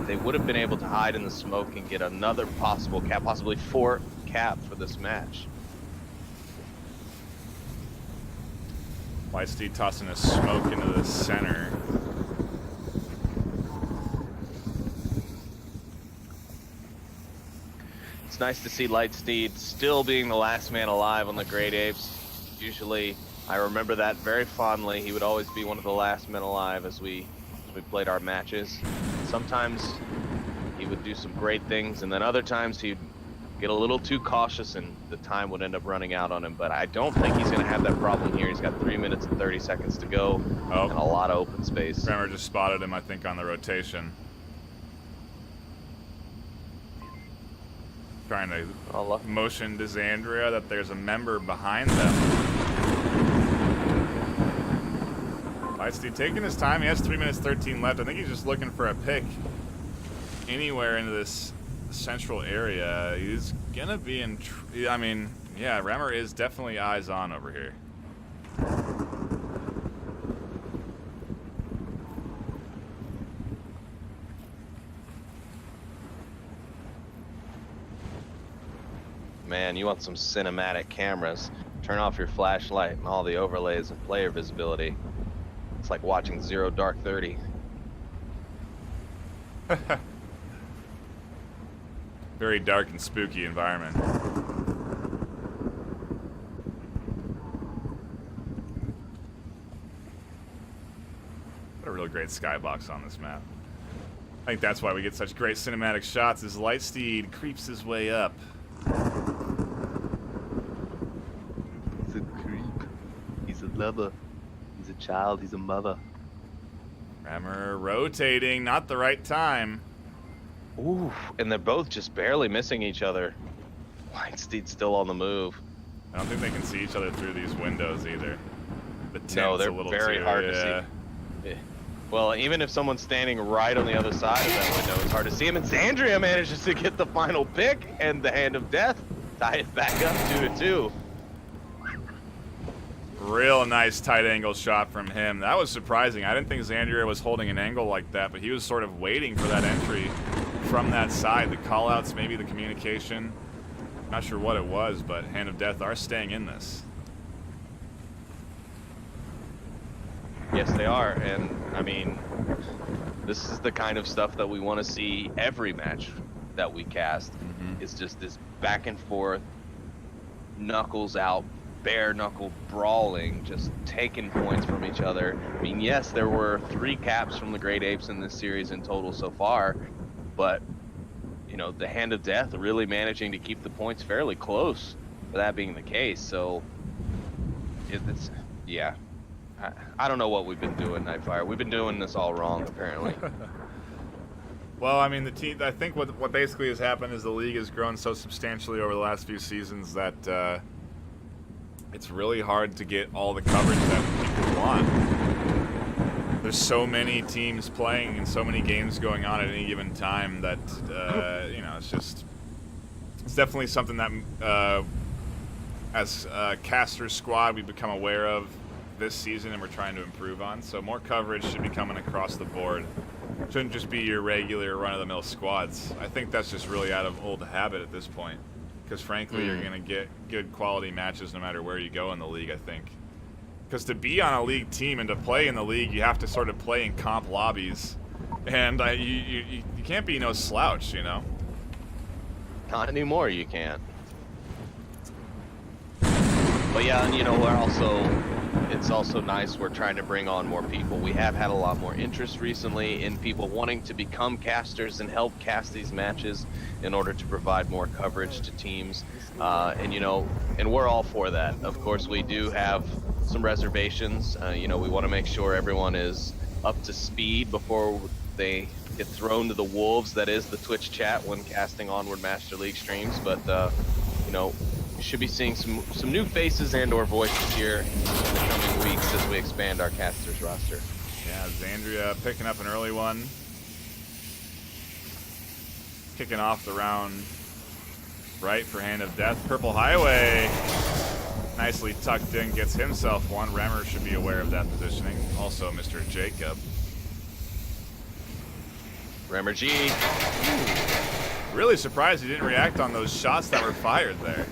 they would have been able to hide in the smoke and get another possible cap, possibly 4 cap for this match. Lightsteed tossing a smoke into the center. It's nice to see Lightsteed still being the last man alive on the Great Apes. Usually, I remember that very fondly. He would always be one of the last men alive as we played our matches. Sometimes he would do some great things, and then other times he'd get a little too cautious and the time would end up running out on him. But I don't think he's going to have that problem here. He's got 3 minutes and 30 seconds to go and a lot of open space. Remmer just spotted him, I think, on the rotation. Trying to motion to Xandria that there's a member behind them. Lightsteed taking his time. He has 3 minutes 13 left. I think he's just looking for a pick anywhere into this central area. He's gonna be in. I mean, yeah, Remmer is definitely eyes on over here. Man, you want some cinematic cameras. Turn off your flashlight and all the overlays and player visibility. It's like watching Zero Dark 30. Very dark and spooky environment. What a real great skybox on this map. I think that's why we get such great cinematic shots as Lightsteed creeps his way up. He's a creep. He's a lover. He's a child. He's a mother. Remmer rotating, not the right time. Ooh, and they're both just barely missing each other. Lightsteed's still on the move. I don't think they can see each other through these windows either. The tint's No, they're a little very too, hard to see. Yeah. Well, even if someone's standing right on the other side of that window, it's hard to see him. And Xandria manages to get the final pick, and the Hand of Death tie it back up 2-2. Real nice tight angle shot from him. That was surprising. I didn't think Xandria was holding an angle like that, but he was sort of waiting for that entry from that side. The callouts, maybe the communication. Not sure what it was, but Hand of Death are staying in this. Yes, they are, and I mean, This is the kind of stuff that we want to see every match that we cast. It's just this back and forth, knuckles out, bare knuckle brawling, just taking points from each other. I mean, yes, there were 3 caps from the Great Apes in this series in total so far, but you know, the Hand of Death really managing to keep the points fairly close for that being the case. So it's yeah. I don't know what we've been doing, NightFiree. We've been doing this all wrong, apparently. Well, I mean, the team. I think what basically has happened is the league has grown so substantially over the last few seasons that it's really hard to get all the coverage that people want. There's so many teams playing and so many games going on at any given time that you know, it's definitely something that as a caster squad we've become aware of this season and we're trying to improve on. So more coverage should be coming across the board. Shouldn't just be your regular run-of-the-mill squads. I think that's just really out of old habit at this point. Because frankly, you're going to get good quality matches no matter where you go in the league, I think. Because to be on a league team and to play in the league, you have to sort of play in comp lobbies. And you can't be no slouch, you know? Not anymore, you can't. But yeah, and you know, it's also nice we're trying to bring on more people. We have had a lot more interest recently in people wanting to become casters and help cast these matches in order to provide more coverage to teams. And you know, and we're all for that. Of course, we do have some reservations. You know, we want to make sure everyone is up to speed before they get thrown to the wolves that is the Twitch chat when casting Onward Master League streams. But you know, we should be seeing some new faces and or voices here in the coming weeks as we expand our casters roster. Yeah, Xandria picking up an early one. Kicking off the round right for Hand of Death. Purple Highway nicely tucked in, gets himself one. Remmer should be aware of that positioning. Also Mr. Jacob. Remmer G. Really surprised he didn't react on those shots that were fired there.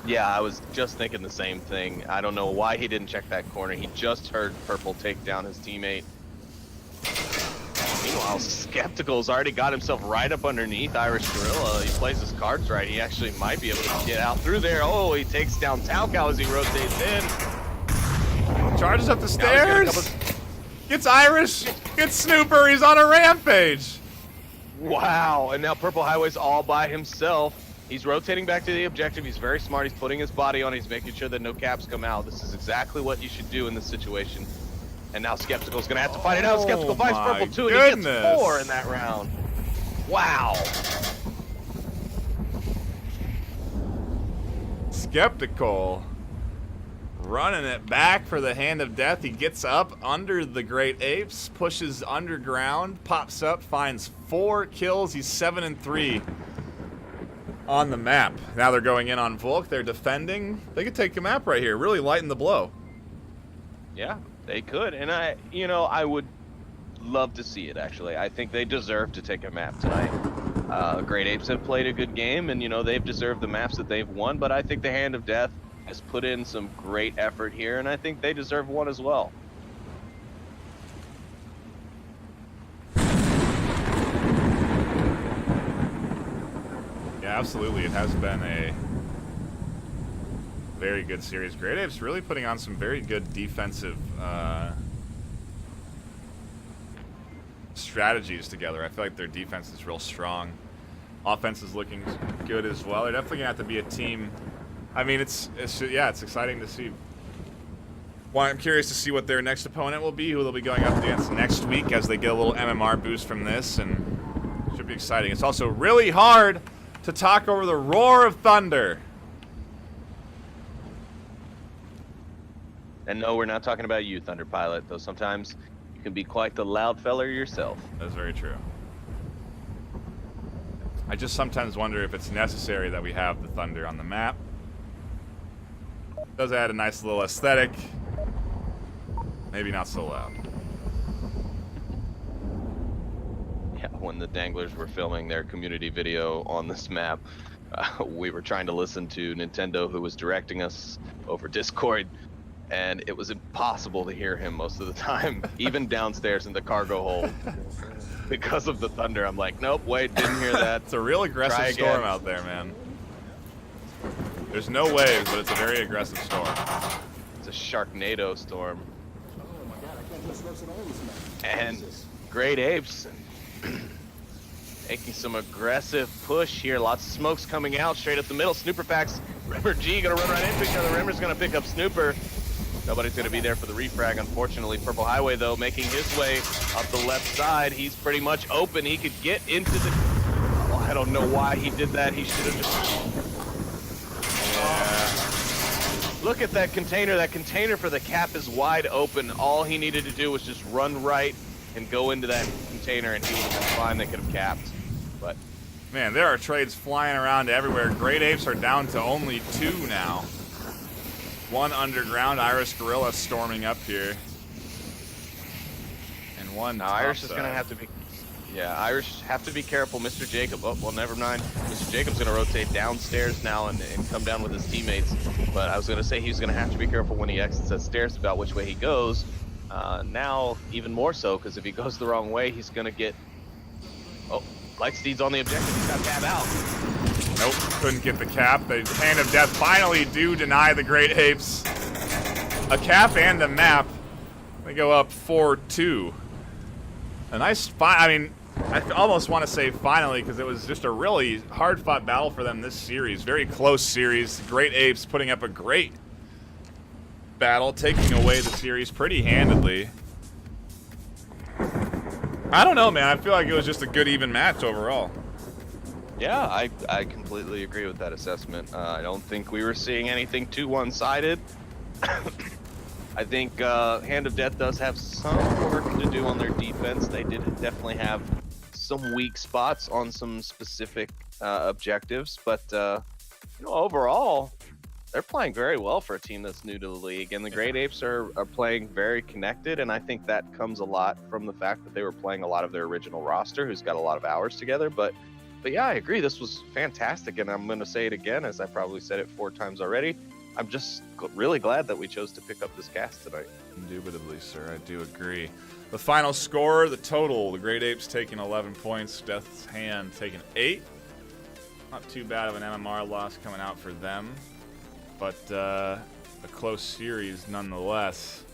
Yeah, I was just thinking the same thing. I don't know why he didn't check that corner. He just heard Purple take down his teammate. Meanwhile, Skeptical's already got himself right up underneath Irish Gorilla. He plays his cards right. He actually might be able to get out through there. Oh, he takes down Talcow as he rotates in. Charges up the stairs. Gets Irish. Gets Snooper. He's on a rampage. Wow, and now Purple Highway's all by himself. He's rotating back to the objective. He's very smart. He's putting his body on. He's making sure that no caps come out. This is exactly what you should do in this situation. And now Skeptical's going to have to fight it out. Skeptical fights Purple too, and he gets 4 in that round. Wow. Skeptical running it back for the Hand of Death. He gets up under the Great Apes, pushes underground, pops up, finds 4 kills. He's 7-3 on the map. Now they're going in on Volk. They're defending. They could take the map right here. Really lighten the blow. Yeah, they could. And I would love to see it, actually. I think they deserve to take a map tonight. Great Apes have played a good game, and, you know, they've deserved the maps that they've won. But I think the Hand of Death has put in some great effort here, and I think they deserve one as well. Yeah, absolutely. It has been a very good series. Great Apes really putting on some very good defensive strategies together. I feel like their defense is real strong. Offense is looking good as well. They're definitely gonna have to be a team. I mean, it's exciting to see. Well, I'm curious to see what their next opponent will be, who they'll be going up against next week as they get a little MMR boost from this, and it should be exciting. It's also really hard to talk over the roar of thunder. And no, we're not talking about you, Thunder Pilot, though sometimes you can be quite the loud feller yourself. That's very true. I just sometimes wonder if it's necessary that we have the thunder on the map. It does add a nice little aesthetic. Maybe not so loud. Yeah, when the Danglers were filming their community video on this map, we were trying to listen to Nintendo, who was directing us over Discord, and it was impossible to hear him most of the time, even downstairs in the cargo hold. Because of the thunder, I'm like, nope, wait, didn't hear that. It's a real aggressive Try storm again. out there, man. There's no waves, but it's a very aggressive storm. It's a Sharknado storm. Oh my god, I can't put smokes in all this map. And Jesus. Great Apes making some aggressive push here. Lots of smokes coming out straight up the middle. Snooper packs. Rimmer G gonna run right into each other. Rimmer's gonna pick up Snooper. Nobody's gonna be there for the refrag, unfortunately. Purple Highway, though, making his way up the left side. He's pretty much open. He could get into the... Oh, I don't know why he did that. He should have just... Look at that container. That container for the cap is wide open. All he needed to do was just run right and go into that container, and he would have been fine. They could have capped. But Man, there are trades flying around everywhere. Great Apes are down to only 2 now. 1 underground, Iris Gorilla storming up here. And 1 now top Irish is side. gonna have to be. Yeah, Irish have to be careful. Mr. Jacob. Oh, well, never mind. Mr. Jacob's gonna rotate downstairs now and come down with his teammates. But I was gonna say he's gonna have to be careful when he exits that stairs about which way he goes. Now, even more so, because if he goes the wrong way, he's gonna get. Oh, Lightsteed's on the objective. He's got tab out. Nope, couldn't get the cap. The Hand of Death finally do deny the Great Apes a cap and a map. They go up 4-2. A nice fight. I mean, I almost want to say finally, because it was just a really hard-fought battle for them this series. Very close series. Great Apes putting up a great battle, taking away the series pretty handedly. I don't know, man. I feel like it was just a good, even match overall. Yeah, I completely agree with that assessment. I don't think we were seeing anything too one-sided. I think Hand of Death does have some work to do on their defense. They did definitely have some weak spots on some specific objectives, but overall, they're playing very well for a team that's new to the league. And the Great Apes are playing very connected, and I think that comes a lot from the fact that they were playing a lot of their original roster, who's got a lot of hours together. But yeah, I agree. This was fantastic, and I'm going to say it again, as I probably said it 4 times already. I'm just really glad that we chose to pick up this cast tonight. Indubitably, sir. I do agree. The final score, the total, the Great Apes taking 11 points, Death's Hand taking 8. Not too bad of an MMR loss coming out for them, but a close series nonetheless.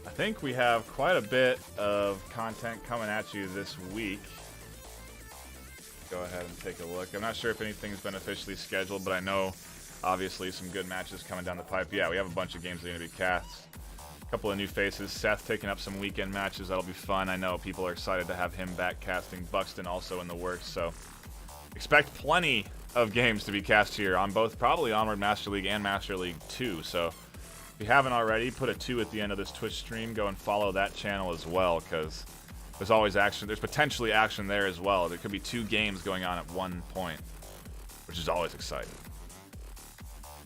I think we have quite a bit of content coming at you this week. Go ahead and take a look. I'm not sure if anything's been officially scheduled, but I know obviously some good matches coming down the pipe. Yeah, we have a bunch of games that are going to be cast. A couple of new faces. Seth taking up some weekend matches. That'll be fun. I know people are excited to have him back casting. Buxton also in the works, so expect plenty of games to be cast here on both probably Onward Master League and Master League 2. So if you haven't already, put a 2 at the end of this Twitch stream. Go and follow that channel as well, because there's always action. There's potentially action there as well. There could be 2 games going on at one point, which is always exciting.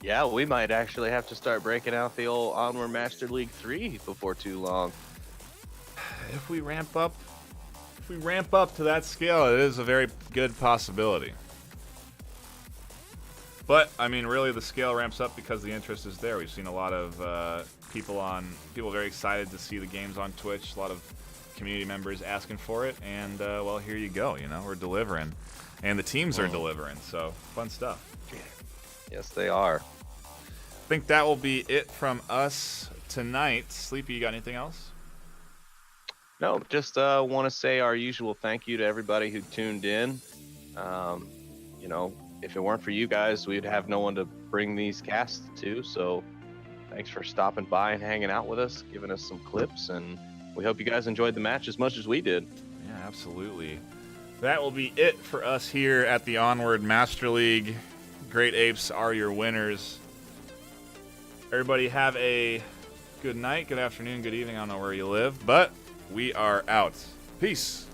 Yeah, we might actually have to start breaking out the old Onward Master League 3 before too long. If we ramp up to that scale, it is a very good possibility. But I mean, really, the scale ramps up because the interest is there. We've seen a lot of people very excited to see the games on Twitch. A lot of community members asking for it, and well, here you go. We're delivering, and the teams are delivering. So fun stuff. Yes, they are. I think that will be it from us tonight. Sleepy, you got anything else? No, just want to say our usual thank you to everybody who tuned in. If it weren't for you guys, we'd have no one to bring these casts to. So thanks for stopping by and hanging out with us, giving us some clips, and we hope you guys enjoyed the match as much as we did. Yeah, absolutely. That will be it for us here at the Onward Master League. Great Apes are your winners. Everybody have a good night, good afternoon, good evening. I don't know where you live, but we are out. Peace.